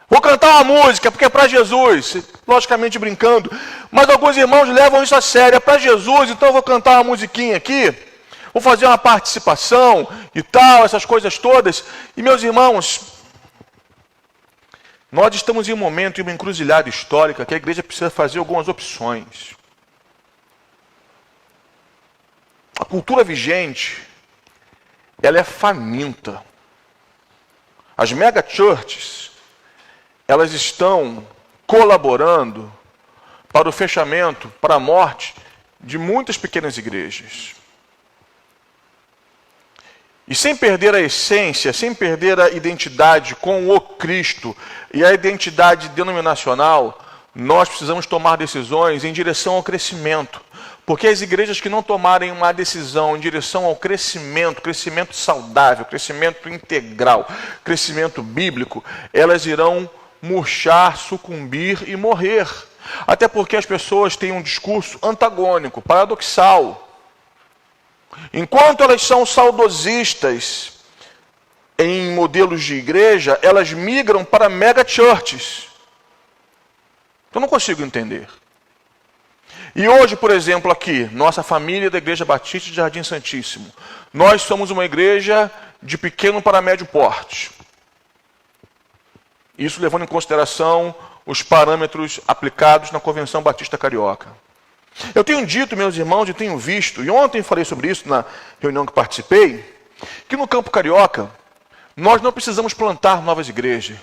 Vou cantar uma música, porque é para Jesus. Logicamente brincando. Mas alguns irmãos levam isso a sério. É para Jesus, então eu vou cantar uma musiquinha aqui. Vou fazer uma participação e tal, essas coisas todas. E meus irmãos, nós estamos em um momento, em uma encruzilhada histórica, que a igreja precisa fazer algumas opções. A cultura vigente, ela é faminta. As mega churches, elas estão colaborando para o fechamento, para a morte de muitas pequenas igrejas. E sem perder a essência, sem perder a identidade com o Cristo e a identidade denominacional, nós precisamos tomar decisões em direção ao crescimento. Porque as igrejas que não tomarem uma decisão em direção ao crescimento, crescimento saudável, crescimento integral, crescimento bíblico, elas irão murchar, sucumbir e morrer. Até porque as pessoas têm um discurso antagônico, paradoxal. Enquanto elas são saudosistas em modelos de igreja, elas migram para mega churches. Eu não consigo entender. E hoje, por exemplo, aqui, nossa família da Igreja Batista de Jardim Santíssimo, nós somos uma igreja de pequeno para médio porte. Isso levando em consideração os parâmetros aplicados na Convenção Batista Carioca. Eu tenho dito, meus irmãos, e tenho visto, e ontem falei sobre isso na reunião que participei, que no campo carioca, nós não precisamos plantar novas igrejas.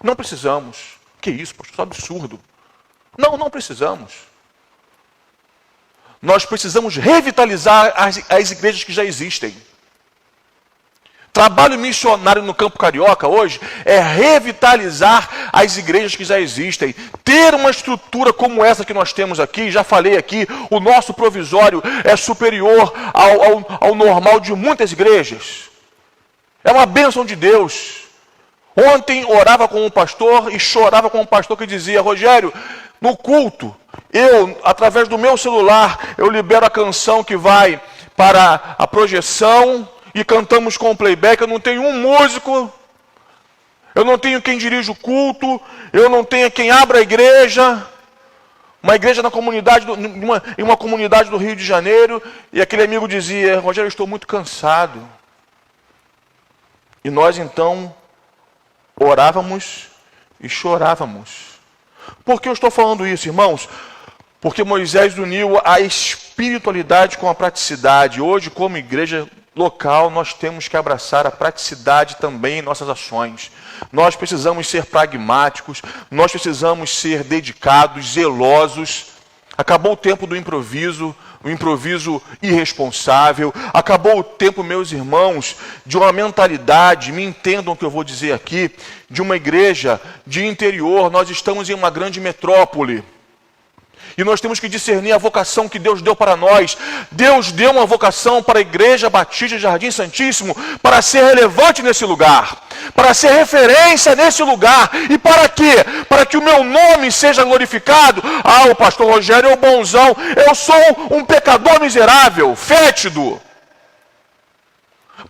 Não precisamos. Que isso, pastor? Isso é absurdo. Não precisamos. Nós precisamos revitalizar as igrejas que já existem. Trabalho missionário no campo carioca hoje é revitalizar as igrejas que já existem. Ter uma estrutura como essa que nós temos aqui, já falei aqui, o nosso provisório é superior ao normal de muitas igrejas. É uma bênção de Deus. Ontem orava com um pastor e chorava com um pastor que dizia: Rogério, no culto, eu, através do meu celular, eu libero a canção que vai para a projeção e cantamos com o playback. Eu não tenho um músico, eu não tenho quem dirija o culto, eu não tenho quem abra a igreja. Uma igreja na comunidade, em uma comunidade do Rio de Janeiro, e aquele amigo dizia: Rogério, eu estou muito cansado. E nós então orávamos e chorávamos. Por que eu estou falando isso, irmãos? Porque Moisés uniu a espiritualidade com a praticidade. Hoje, como igreja local, nós temos que abraçar a praticidade também em nossas ações. Nós precisamos ser pragmáticos, nós precisamos ser dedicados, zelosos. Acabou o tempo do improviso, o improviso irresponsável. Acabou o tempo, meus irmãos, de uma mentalidade, me entendam o que eu vou dizer aqui, de uma igreja de interior. Nós estamos em uma grande metrópole. E nós temos que discernir a vocação que Deus deu para nós. Deus deu uma vocação para a Igreja Batista de Jardim Santíssimo para ser relevante nesse lugar, para ser referência nesse lugar. E para quê? Para que o meu nome seja glorificado. Ah, o pastor Rogério é o bonzão. Eu sou um pecador miserável, fétido.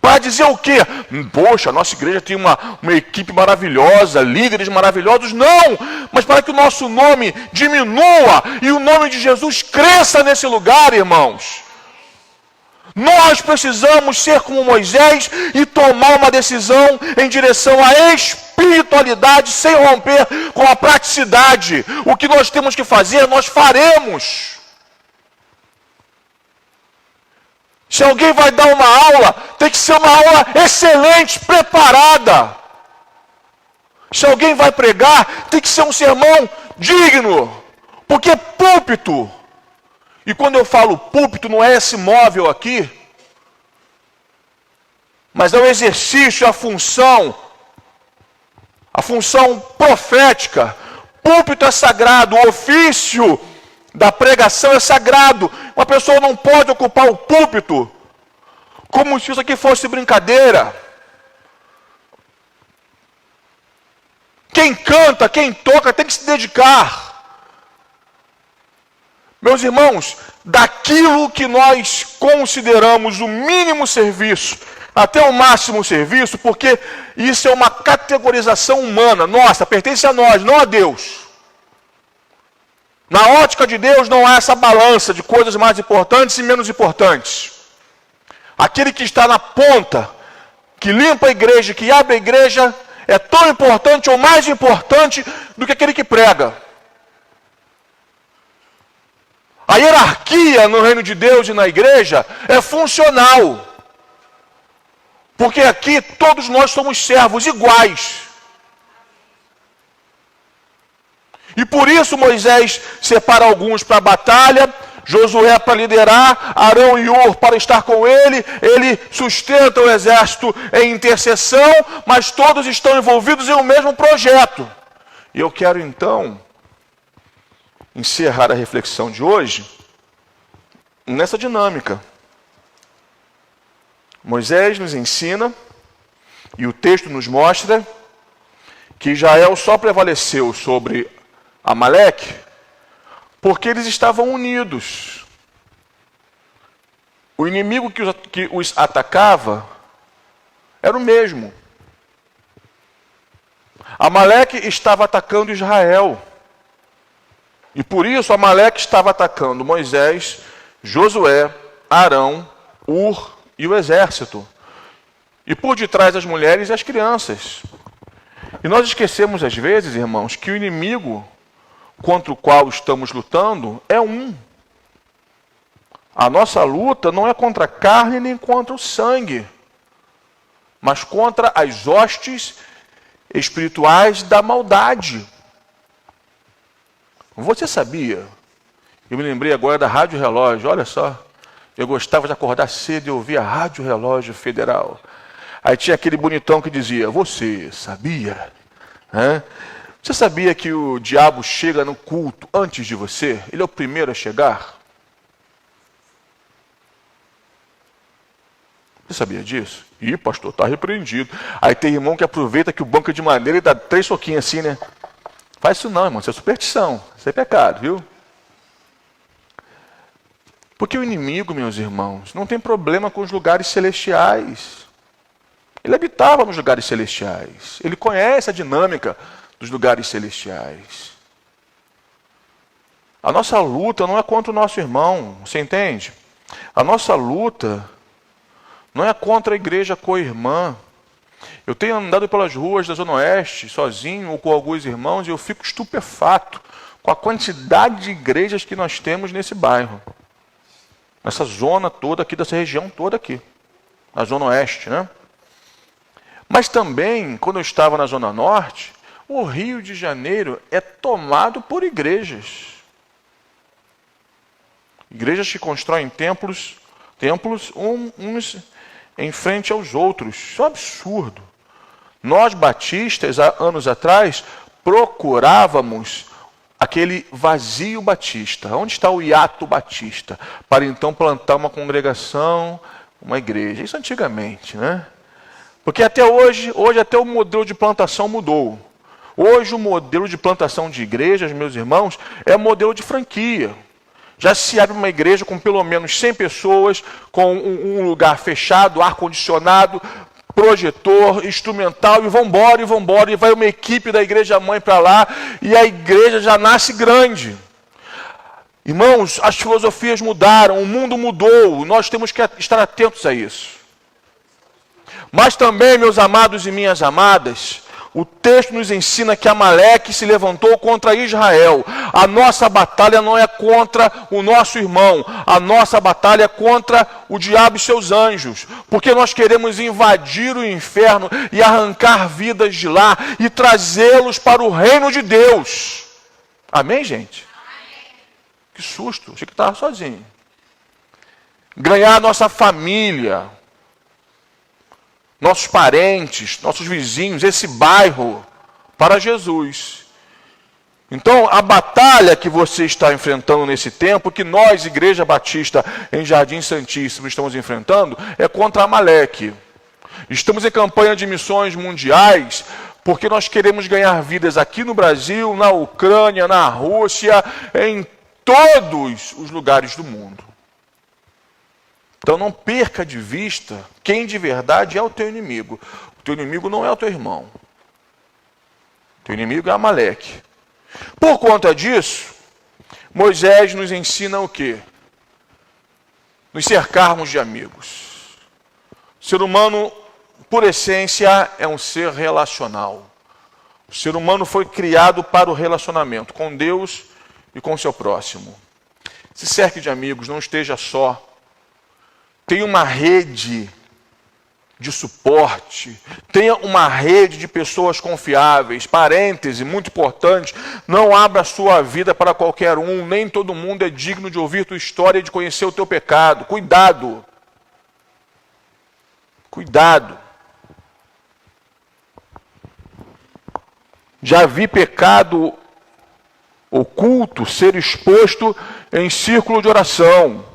Para dizer o quê? Poxa, a nossa igreja tem uma equipe maravilhosa, líderes maravilhosos. Não! Mas para que o nosso nome diminua e o nome de Jesus cresça nesse lugar, irmãos. Nós precisamos ser como Moisés e tomar uma decisão em direção à espiritualidade sem romper com a praticidade. O que nós temos que fazer, nós faremos. Se alguém vai dar uma aula, tem que ser uma aula excelente, preparada. Se alguém vai pregar, tem que ser um sermão digno. Porque púlpito, e quando eu falo púlpito, não é esse móvel aqui, mas é o exercício, a função profética. Púlpito é sagrado, o ofício da pregação é sagrado. Uma pessoa não pode ocupar o púlpito como se isso aqui fosse brincadeira. Quem canta, quem toca, tem que se dedicar. Meus irmãos, daquilo que nós consideramos o mínimo serviço até o máximo serviço, porque isso é uma categorização humana, nossa, pertence a nós, não a Deus. Na ótica de Deus não há essa balança de coisas mais importantes e menos importantes. Aquele que está na ponta, que limpa a igreja, que abre a igreja, é tão importante ou mais importante do que aquele que prega. A hierarquia no reino de Deus e na igreja é funcional. Porque aqui todos nós somos servos iguais. E por isso Moisés separa alguns para a batalha, Josué para liderar, Arão e Hur para estar com ele sustenta o exército em intercessão, mas todos estão envolvidos em um mesmo projeto. E eu quero então encerrar a reflexão de hoje nessa dinâmica. Moisés nos ensina, e o texto nos mostra, que Israel só prevaleceu sobre Amaleque porque eles estavam unidos. O inimigo que os atacava era o mesmo. Amaleque estava atacando Israel. E por isso Amaleque estava atacando Moisés, Josué, Arão, Hur e o exército. E por detrás as mulheres e as crianças. E nós esquecemos às vezes, irmãos, que o inimigo contra o qual estamos lutando é um. A nossa luta não é contra a carne nem contra o sangue, mas contra as hostes espirituais da maldade. Você sabia? Eu me lembrei agora da Rádio Relógio, olha só. Eu gostava de acordar cedo e ouvir a Rádio Relógio Federal. Aí tinha aquele bonitão que dizia, você sabia? Você sabia que o diabo chega no culto antes de você? Ele é o primeiro a chegar? Você sabia disso? Ih, pastor, está repreendido. Aí tem irmão que aproveita que o banco é de madeira e dá 3 soquinhos assim, né? Faz isso não, irmão, isso é superstição, isso é pecado, viu? Porque o inimigo, meus irmãos, não tem problema com os lugares celestiais. Ele habitava nos lugares celestiais. Ele conhece a dinâmica dos lugares celestiais. A nossa luta não é contra o nosso irmão, você entende? A nossa luta não é contra a igreja co-irmã. Eu tenho andado pelas ruas da Zona Oeste, sozinho ou com alguns irmãos, e eu fico estupefato com a quantidade de igrejas que nós temos nesse bairro. Nessa zona toda aqui, dessa região toda aqui. Na Zona Oeste, né? Mas também, quando eu estava na Zona Norte, o Rio de Janeiro é tomado por igrejas. Igrejas que constroem templos uns em frente aos outros. Isso é um absurdo. Nós, batistas, há anos atrás, procurávamos aquele vazio batista. Onde está o hiato batista? Para então plantar uma congregação, uma igreja. Isso antigamente, né? Porque até hoje até o modelo de plantação mudou. Hoje o modelo de plantação de igrejas, meus irmãos, é modelo de franquia. Já se abre uma igreja com pelo menos 100 pessoas, com um lugar fechado, ar-condicionado, projetor, instrumental, e vambora, e vai uma equipe da igreja mãe para lá, e a igreja já nasce grande. Irmãos, as filosofias mudaram, o mundo mudou, nós temos que estar atentos a isso. Mas também, meus amados e minhas amadas, o texto nos ensina que Amaleque se levantou contra Israel. A nossa batalha não é contra o nosso irmão. A nossa batalha é contra o diabo e seus anjos. Porque nós queremos invadir o inferno e arrancar vidas de lá e trazê-los para o reino de Deus. Amém, gente? Que susto, achei que estava sozinho. Ganhar a nossa família, nossos parentes, nossos vizinhos, esse bairro, para Jesus. Então, a batalha que você está enfrentando nesse tempo, que nós, Igreja Batista em Jardim Santíssimo, estamos enfrentando, é contra Amaleque. Estamos em campanha de missões mundiais, porque nós queremos ganhar vidas aqui no Brasil, na Ucrânia, na Rússia, em todos os lugares do mundo. Então não perca de vista quem de verdade é o teu inimigo. O teu inimigo não é o teu irmão. O teu inimigo é Amaleque. Por conta disso, Moisés nos ensina o quê? Nos cercarmos de amigos. O ser humano, por essência, é um ser relacional. O ser humano foi criado para o relacionamento com Deus e com o seu próximo. Se cerque de amigos, não esteja só. Tenha uma rede de suporte, tenha uma rede de pessoas confiáveis. Parêntese, muito importante, não abra a sua vida para qualquer um, nem todo mundo é digno de ouvir tua história e de conhecer o teu pecado. Cuidado! Cuidado! Já vi pecado oculto ser exposto em círculo de oração.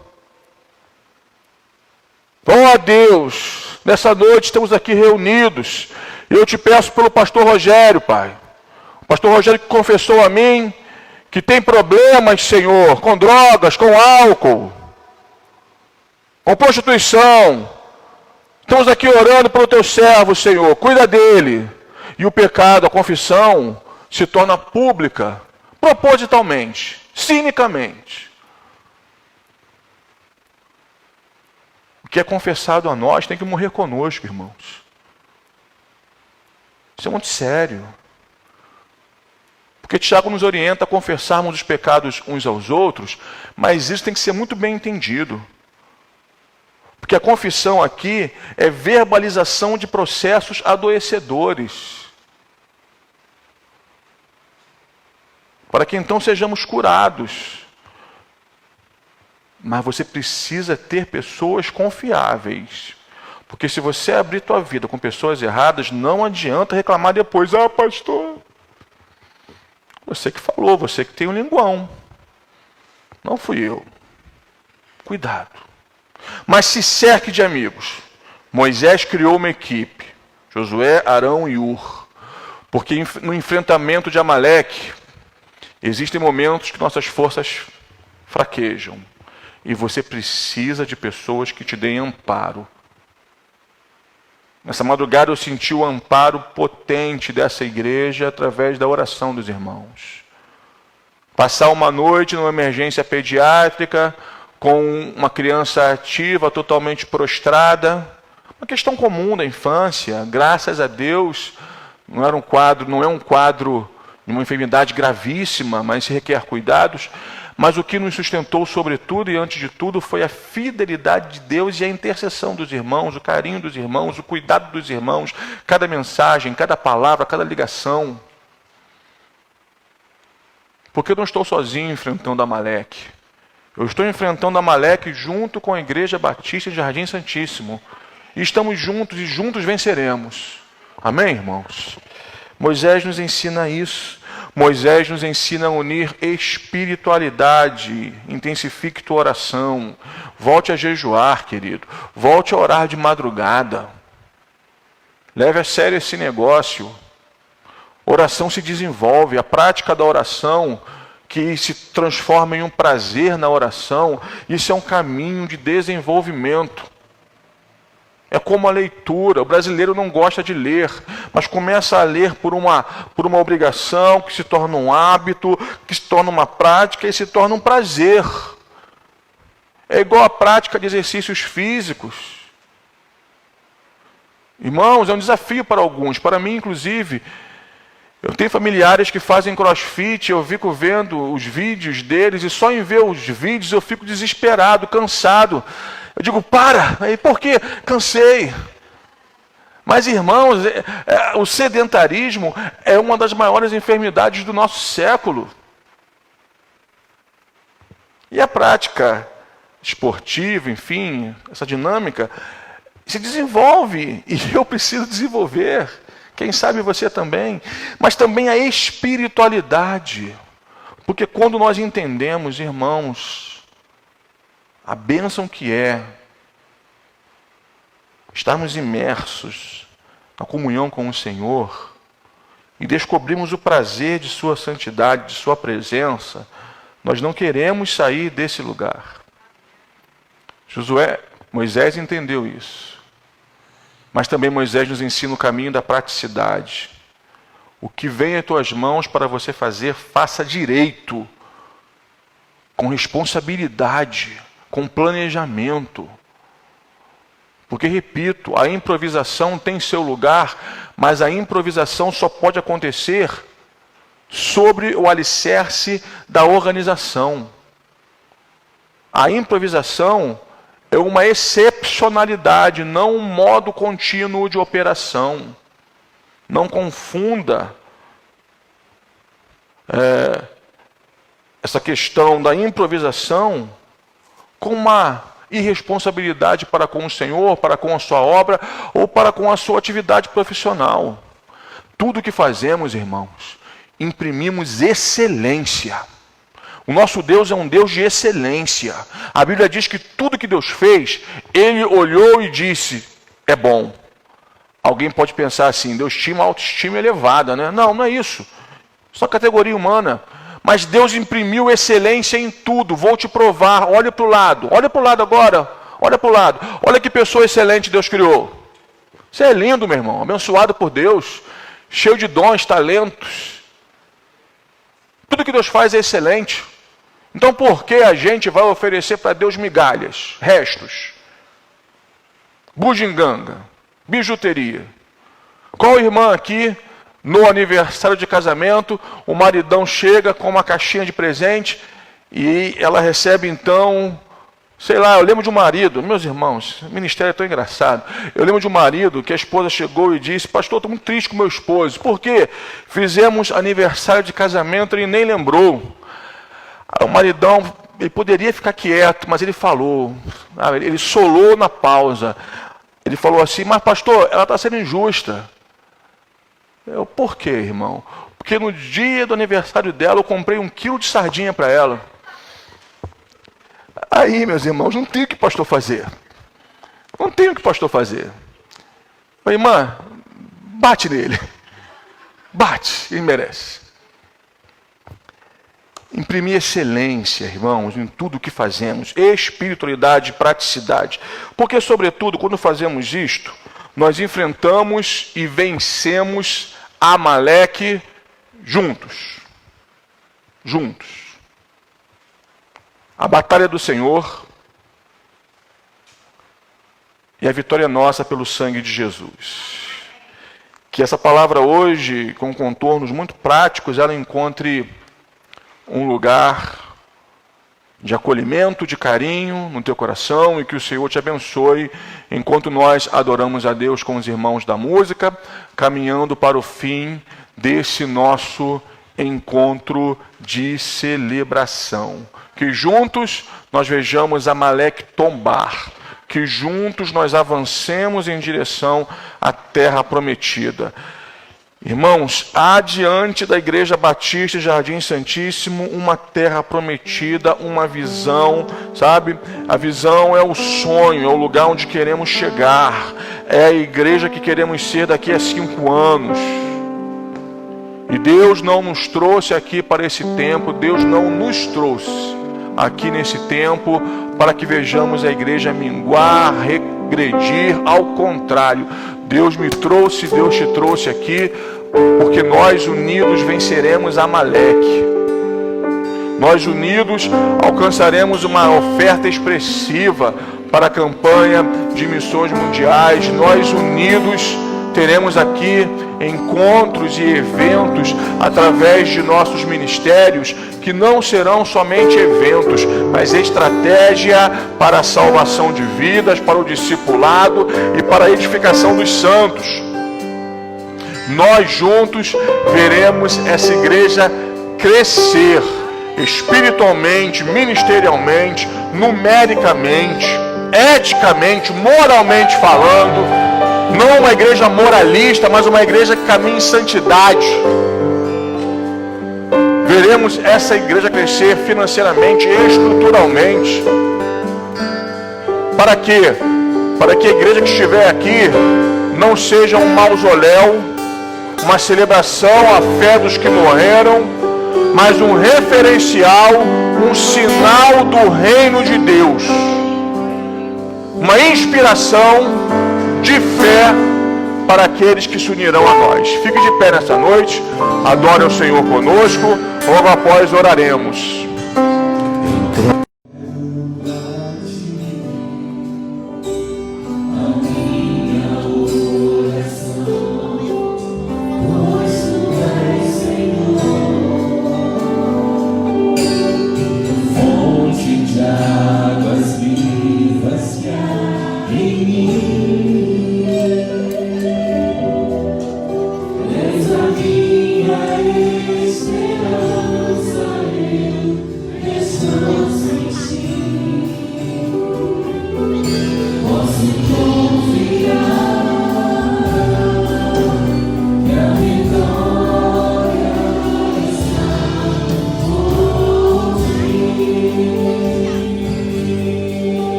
Oh Deus, nessa noite estamos aqui reunidos. Eu te peço pelo pastor Rogério, Pai. O pastor Rogério que confessou a mim que tem problemas, Senhor, com drogas, com álcool, com prostituição. Estamos aqui orando pelo teu servo, Senhor. Cuida dele. E o pecado, a confissão, se torna pública, propositalmente, cinicamente. O que é confessado a nós tem que morrer conosco, irmãos. Isso é muito sério. Porque Tiago nos orienta a confessarmos os pecados uns aos outros, mas isso tem que ser muito bem entendido. Porque a confissão aqui é verbalização de processos adoecedores. Para que então sejamos curados. Mas você precisa ter pessoas confiáveis. Porque se você abrir tua vida com pessoas erradas, não adianta reclamar depois. Ah, pastor, você que falou, você que tem um linguão. Não fui eu. Cuidado. Mas se cerque de amigos. Moisés criou uma equipe. Josué, Arão e Ur. Porque no enfrentamento de Amaleque, existem momentos que nossas forças fraquejam. E você precisa de pessoas que te deem amparo. Nessa madrugada eu senti o amparo potente dessa igreja através da oração dos irmãos. Passar uma noite numa emergência pediátrica com uma criança ativa, totalmente prostrada. Uma questão comum da infância. Graças a Deus, não é um quadro de uma enfermidade gravíssima, mas requer cuidados. Mas o que nos sustentou sobretudo e antes de tudo foi a fidelidade de Deus e a intercessão dos irmãos, o carinho dos irmãos, o cuidado dos irmãos, cada mensagem, cada palavra, cada ligação. Porque eu não estou sozinho enfrentando Amaleque. Eu estou enfrentando Amaleque junto com a Igreja Batista de Jardim Santíssimo. E estamos juntos e juntos venceremos. Amém, irmãos? Moisés nos ensina isso. Moisés nos ensina a unir espiritualidade. Intensifique tua oração. Volte a jejuar, querido. Volte a orar de madrugada. Leve a sério esse negócio. Oração se desenvolve. A prática da oração, que se transforma em um prazer na oração, isso é um caminho de desenvolvimento. É como a leitura. O brasileiro não gosta de ler, mas começa a ler por uma obrigação, que se torna um hábito, que se torna uma prática e se torna um prazer. É igual a prática de exercícios físicos. Irmãos, é um desafio para alguns, para mim inclusive. Eu tenho familiares que fazem crossfit, eu fico vendo os vídeos deles e só em ver os vídeos eu fico desesperado, cansado. Eu digo, para! Aí, por quê? Cansei. Mas, irmãos, o sedentarismo é uma das maiores enfermidades do nosso século. E a prática esportiva, enfim, essa dinâmica, se desenvolve. E eu preciso desenvolver. Quem sabe você também. Mas também a espiritualidade. Porque quando nós entendemos, irmãos, a bênção que é estarmos imersos na comunhão com o Senhor e descobrimos o prazer de sua santidade, de sua presença, nós não queremos sair desse lugar. Moisés entendeu isso. Mas também Moisés nos ensina o caminho da praticidade. O que vem em tuas mãos para você fazer, faça direito, com responsabilidade, com planejamento. Porque, repito, a improvisação tem seu lugar, mas a improvisação só pode acontecer sobre o alicerce da organização. A improvisação é uma excepcionalidade, não um modo contínuo de operação. Não confunda essa questão da improvisação com uma irresponsabilidade para com o Senhor, para com a sua obra ou para com a sua atividade profissional. Tudo que fazemos, irmãos, imprimimos excelência. O nosso Deus é um Deus de excelência. A Bíblia diz que tudo que Deus fez, Ele olhou e disse, é bom. Alguém pode pensar assim, Deus tinha uma autoestima elevada, né? Não, não é isso. Só categoria humana. Mas Deus imprimiu excelência em tudo. Vou te provar. Olha para o lado. Olha para o lado agora. Olha para o lado. Olha que pessoa excelente Deus criou. Você é lindo, meu irmão. Abençoado por Deus. Cheio de dons, talentos. Tudo que Deus faz é excelente. Então por que a gente vai oferecer para Deus migalhas, restos? Bugiganga, bijuteria. Qual irmã aqui, no aniversário de casamento, o maridão chega com uma caixinha de presente e ela recebe então, sei lá, eu lembro de um marido, meus irmãos, o ministério é tão engraçado. Eu lembro de um marido que a esposa chegou e disse, pastor, estou muito triste com meu esposo. Por quê? Fizemos aniversário de casamento e ele nem lembrou. O maridão, ele poderia ficar quieto, mas ele falou, ele solou na pausa. Ele falou assim, mas pastor, ela está sendo injusta. Por quê, irmão? Porque no dia do aniversário dela, eu comprei 1 quilo de sardinha para ela. Aí, meus irmãos, não tem o que o pastor fazer. Não tem o que o pastor fazer. Falei, irmã, bate nele. Bate, ele merece. Imprimir excelência, irmãos, em tudo o que fazemos. Espiritualidade, praticidade. Porque, sobretudo, quando fazemos isto, nós enfrentamos e vencemos Amaleque juntos. Juntos. A batalha é do Senhor e a vitória é nossa pelo sangue de Jesus. Que essa palavra hoje, com contornos muito práticos, ela encontre um lugar de acolhimento, de carinho no teu coração e que o Senhor te abençoe enquanto nós adoramos a Deus com os irmãos da música, caminhando para o fim desse nosso encontro de celebração. Que juntos nós vejamos Amaleque tombar, que juntos nós avancemos em direção à terra prometida. Irmãos, há diante da Igreja Batista Jardim Santíssimo uma terra prometida, uma visão, sabe? A visão é o sonho, é o lugar onde queremos chegar, é a igreja que queremos ser daqui a 5 anos. E Deus não nos trouxe aqui para esse tempo, Deus não nos trouxe aqui nesse tempo para que vejamos a igreja minguar, regredir. Ao contrário, Deus me trouxe, Deus te trouxe aqui, porque nós unidos venceremos Amaleque. Nós unidos alcançaremos uma oferta expressiva para a campanha de missões mundiais. Nós unidos teremos aqui encontros e eventos através de nossos ministérios, que não serão somente eventos, mas estratégia para a salvação de vidas, para o discipulado e para a edificação dos santos. Nós juntos veremos essa igreja crescer espiritualmente, ministerialmente, numericamente, eticamente, moralmente falando. Não uma igreja moralista, mas uma igreja que caminha em santidade. Veremos essa igreja crescer financeiramente e estruturalmente. Para quê? Para que a igreja que estiver aqui não seja um mausoléu, uma celebração à fé dos que morreram, mas um referencial, um sinal do reino de Deus, uma inspiração de fé para aqueles que se unirão a nós. Fique de pé nessa noite, adore o Senhor conosco, logo após oraremos.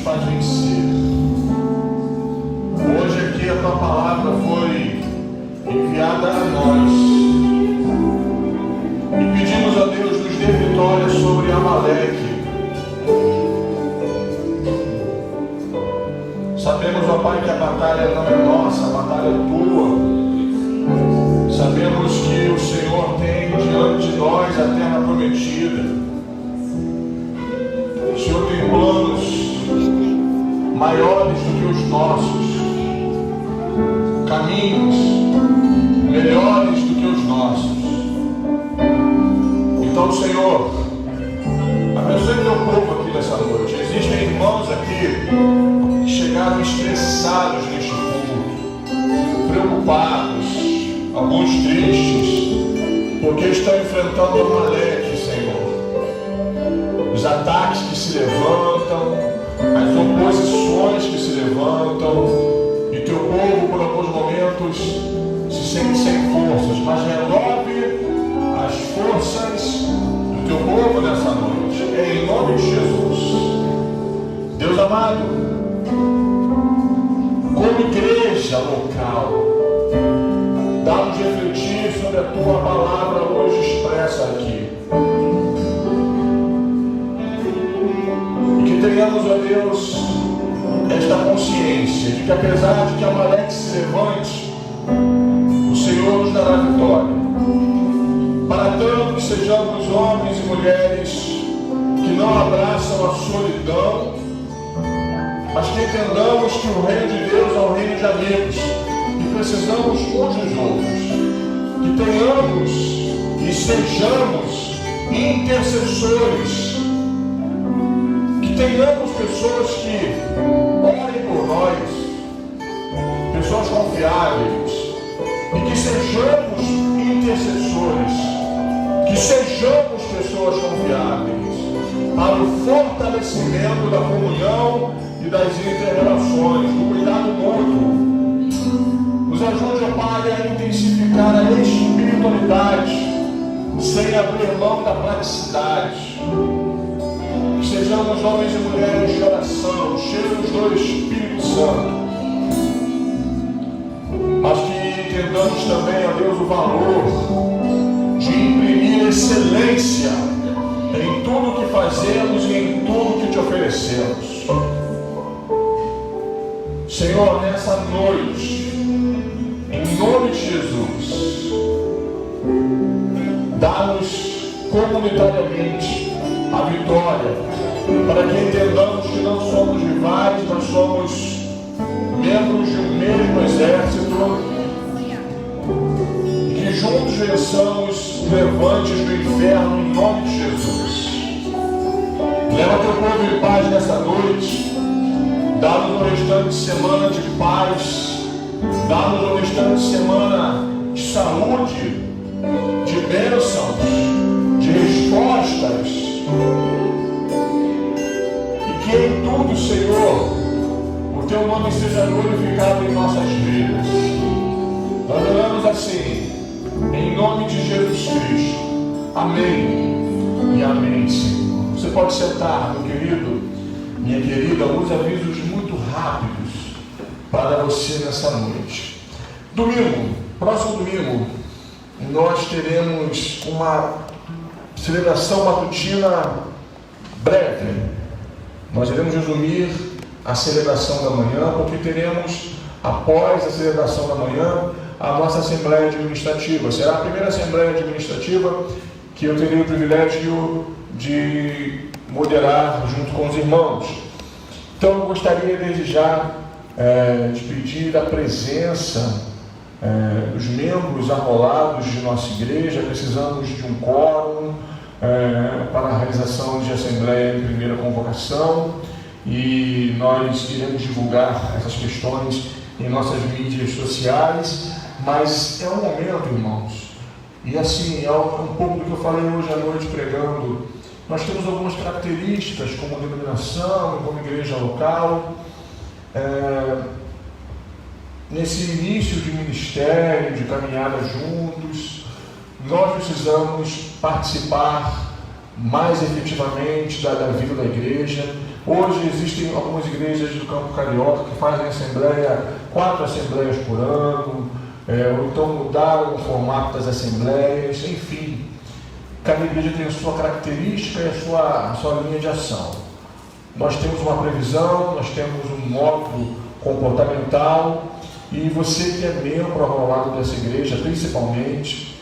faz vencer. Hoje aqui a tua palavra foi enviada a nós e pedimos a Deus nos dê vitória sobre Amaleque. Sabemos, ó Pai, que a batalha não é nossa, a batalha é tua. Sabemos que o Senhor tem diante de nós a terra prometida. O Senhor tem planos maiores do que os nossos, caminhos melhores do que os nossos. Então, Senhor, abençoe teu povo aqui nessa noite. Existem irmãos aqui que chegaram estressados neste culto, preocupados, alguns tristes, porque estão enfrentando Amaleque, Senhor. Os ataques que se levantam, as oposições que se levantam, e teu povo, por alguns momentos, se sente sem forças, mas renove as forças do teu povo nessa noite, em nome de Jesus. Deus amado, como igreja local, dá-nos refletir sobre a tua palavra hoje expressa aqui. E que tenhamos, ó Deus, esta consciência de que apesar de que Amaleque se levante, o Senhor nos dará vitória. Para tanto que sejamos homens e mulheres que não abraçam a solidão, mas que entendamos que o reino de Deus é um reino de amigos, e precisamos uns dos outros. Que tenhamos e sejamos intercessores, que tenhamos pessoas que orem por nós, pessoas confiáveis, e que sejamos intercessores, que sejamos pessoas confiáveis para o fortalecimento da comunhão e das inter-relações, do cuidado mútuo. Nos ajude, ó Pai, a intensificar a espiritualidade sem abrir mão da praticidade. Que sejamos homens e mulheres de oração, cheios do Espírito Santo, mas que entendamos também, ó Deus, o valor de imprimir excelência em tudo que fazemos e em tudo que te oferecemos. Senhor, nessa noite, em nome de Jesus, dá-nos comunitariamente a vitória, para que entendamos que não somos rivais, mas somos membros de um mesmo exército, e que juntos vençamos os levantes do inferno em nome de Jesus. Leva teu povo em paz nessa noite. Dá-nos um restante de semana de paz, dá-nos um restante de semana de saúde, de bênçãos, de respostas, e que em tudo, Senhor, o teu nome seja glorificado em nossas vidas. Nós oramos assim, em nome de Jesus Cristo. Amém e amém, Senhor. Você pode sentar, meu querido, minha querida, alguns avisos muito rápidos para você nessa noite. Domingo, próximo domingo, nós teremos uma celebração matutina breve. Nós iremos resumir a celebração da manhã, porque teremos, após a celebração da manhã, a nossa Assembleia Administrativa. Será a primeira Assembleia Administrativa que eu terei o privilégio de moderar junto com os irmãos. Então eu gostaria desde já de pedir a presença dos membros arrolados de nossa igreja. Precisamos de um quórum para a realização de assembleia em primeira convocação, e nós iremos divulgar essas questões em nossas mídias sociais. Mas é um momento, irmãos, e assim, é um pouco do que eu falei hoje à noite pregando. Nós temos algumas características como denominação e como igreja local. Nesse início de ministério, de caminhada juntos, nós precisamos participar mais efetivamente da vida da igreja. Hoje existem algumas igrejas do campo carioca que fazem 4 assembleias por ano, ou então mudaram o formato das assembleias, enfim. Cada igreja tem a sua característica e a sua linha de ação. Nós temos uma previsão, nós temos um módulo comportamental, e você que é membro ao lado dessa igreja, principalmente,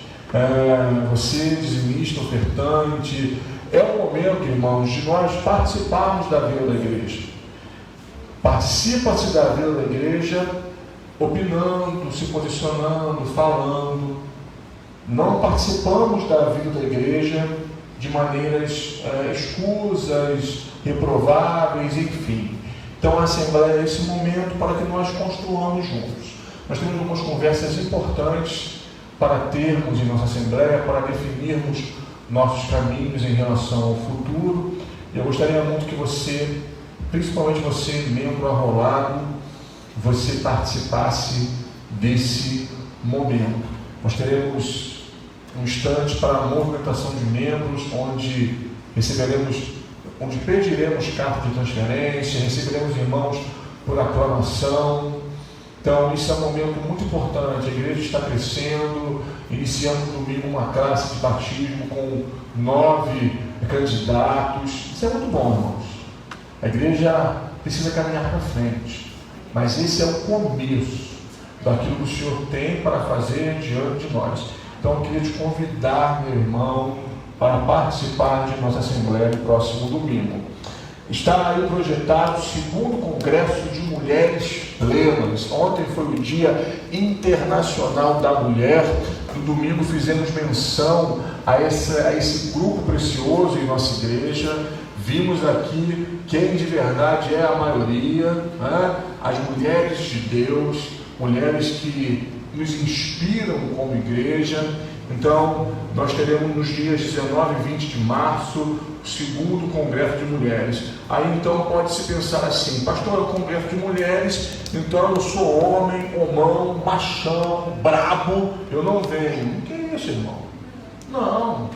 você dizimista, ofertante, é o momento, irmãos, de nós participarmos da vida da igreja. Participa-se da vida da igreja opinando, se posicionando, falando. Não participamos da vida da igreja de maneiras escusas, reprováveis, enfim. Então a Assembleia é esse momento para que nós construamos juntos. Nós temos algumas conversas importantes para termos em nossa Assembleia, para definirmos nossos caminhos em relação ao futuro. E eu gostaria muito que você, principalmente você, membro arrolado, você participasse desse momento. Nós teremos um instante para a movimentação de membros, onde pediremos carta de transferência, receberemos irmãos por aclamação. Então, isso é um momento muito importante. A igreja está crescendo, iniciando no domingo uma classe de batismo com 9 candidatos. Isso é muito bom, irmãos. A igreja precisa caminhar para frente, mas esse é o começo daquilo que o Senhor tem para fazer diante de nós. Então, eu queria te convidar, meu irmão, para participar de nossa Assembleia no próximo domingo. Está aí projetado o 2º Congresso de Mulheres Plenas. Ontem foi o Dia Internacional da Mulher. No domingo fizemos menção a esse grupo precioso em nossa igreja. Vimos aqui quem de verdade é a maioria, né? As mulheres de Deus, mulheres que nos inspiram como igreja. Então, nós teremos nos dias 19 e 20 de março o 2º Congresso de Mulheres. Aí então pode-se pensar assim: pastor, é o Congresso de Mulheres, então eu sou homem, homão, machão, brabo, eu não venho. Que é isso, irmão? Não,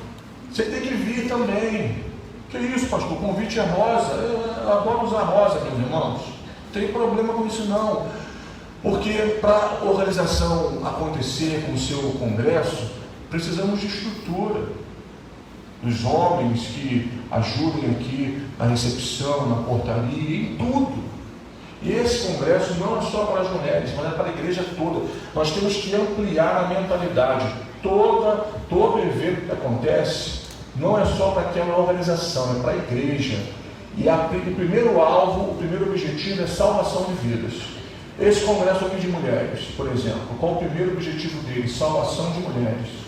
você tem que vir também. Que isso, pastor? O convite é rosa. Eu adoro usar rosa, meus irmãos. Não tem problema com isso não. Porque para a organização acontecer com o seu congresso, precisamos de estrutura. Os homens que ajudem aqui na recepção, na portaria, em tudo. E esse congresso não é só para as mulheres, mas é para a igreja toda. Nós temos que ampliar a mentalidade. Todo evento que acontece não é só para aquela organização, é para a igreja. E o primeiro alvo, o primeiro objetivo é salvação de vidas. Esse congresso aqui de mulheres, por exemplo, qual o primeiro objetivo dele? Salvação de mulheres.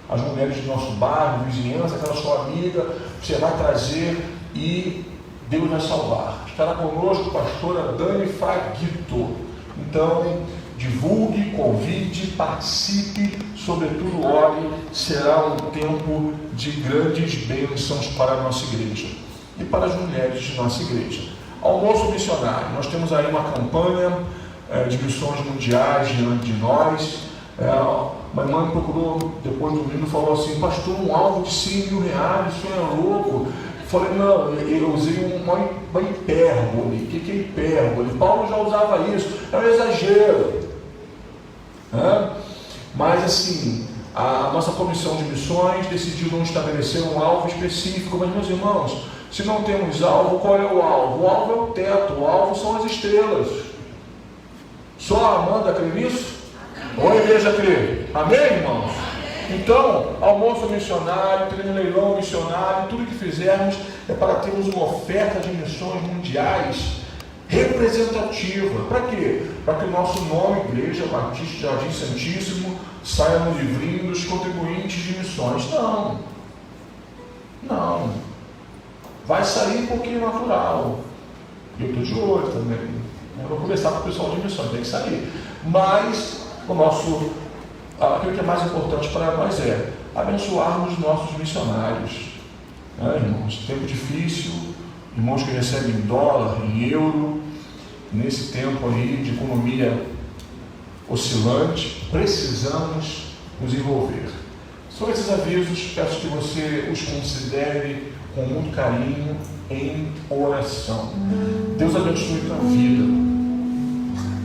As mulheres do nosso bairro, vizinhança, aquela sua amiga, você vai trazer e Deus vai salvar. Estará conosco a pastora Dani Faguito. Então, divulgue, convide, participe, sobretudo ore. Será um tempo de grandes bênçãos para a nossa igreja e para as mulheres de nossa igreja. Almoço missionário. Nós temos aí uma campanha de missões mundiais diante de nós. Uma irmã me procurou depois do domingo e falou assim: pastor, um alvo de 100 mil reais, isso é louco. Falei: não, eu usei uma hipérbole. O que é hipérbole? Paulo já usava isso, é um exagero. Mas assim, a nossa comissão de missões decidiu não estabelecer um alvo específico. Mas, meus irmãos, se não temos alvo, qual é o alvo? O alvo é o teto, o alvo são as estrelas. Só a Amanda crê nisso? Ou a igreja crê? Amém, irmãos? Então, almoço missionário, leilão missionário, tudo que fizermos é para termos uma oferta de missões mundiais representativa. Para quê? Para que o nosso nome, Igreja Batista Jardim Santíssimo, saia no livrinho dos contribuintes de missões. Não. Vai sair porque é natural. E eu estou de olho também. Eu vou conversar com o pessoal de missões, tem que sair. Mas aquilo que é mais importante para nós é abençoarmos nossos missionários. Irmãos, tempo difícil, irmãos que recebem em dólar, em euro, nesse tempo aí de economia oscilante, precisamos nos envolver. Sobre esses avisos, peço que você os considere com muito carinho. em oração. Deus abençoe tua vida.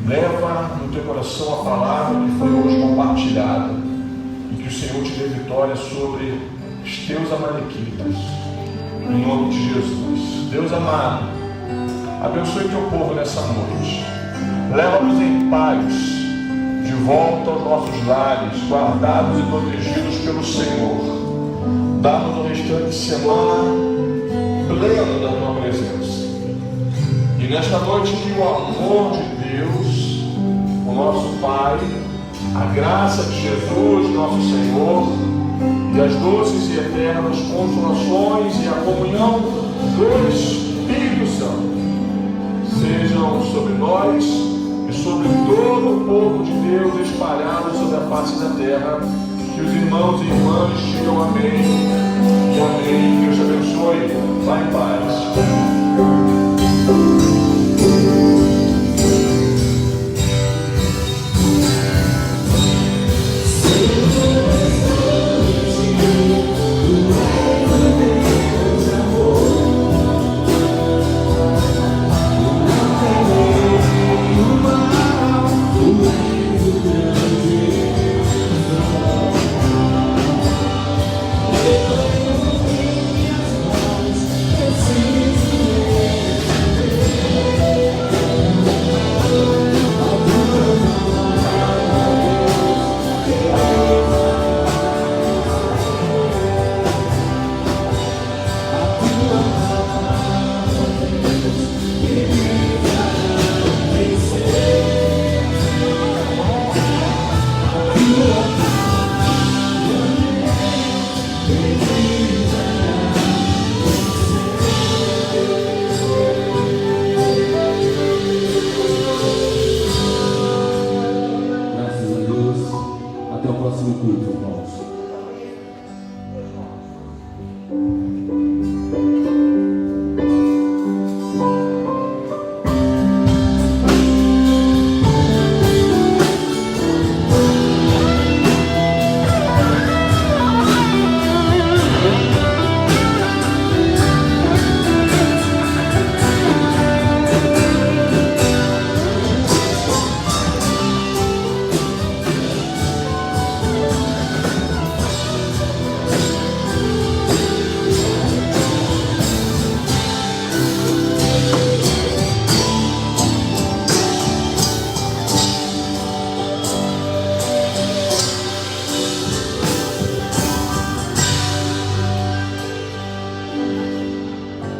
Leva no teu coração a palavra que foi hoje compartilhada e que o Senhor te dê vitória sobre os teus amalequitas. Em nome de Jesus. Deus amado, abençoe teu povo nessa noite. Leva-nos em paz de volta aos nossos lares, guardados e protegidos pelo Senhor. Dá-nos o restante de semana pleno da tua presença. E nesta noite que o amor de Deus, o nosso Pai, a graça de Jesus, nosso Senhor, e as doces e eternas consolações e a comunhão do Espírito Santo sejam sobre nós e sobre todo o povo de Deus espalhado sobre a face da terra. Que os irmãos e irmãs digam amém e amém. Deus te abençoe. Vá em paz.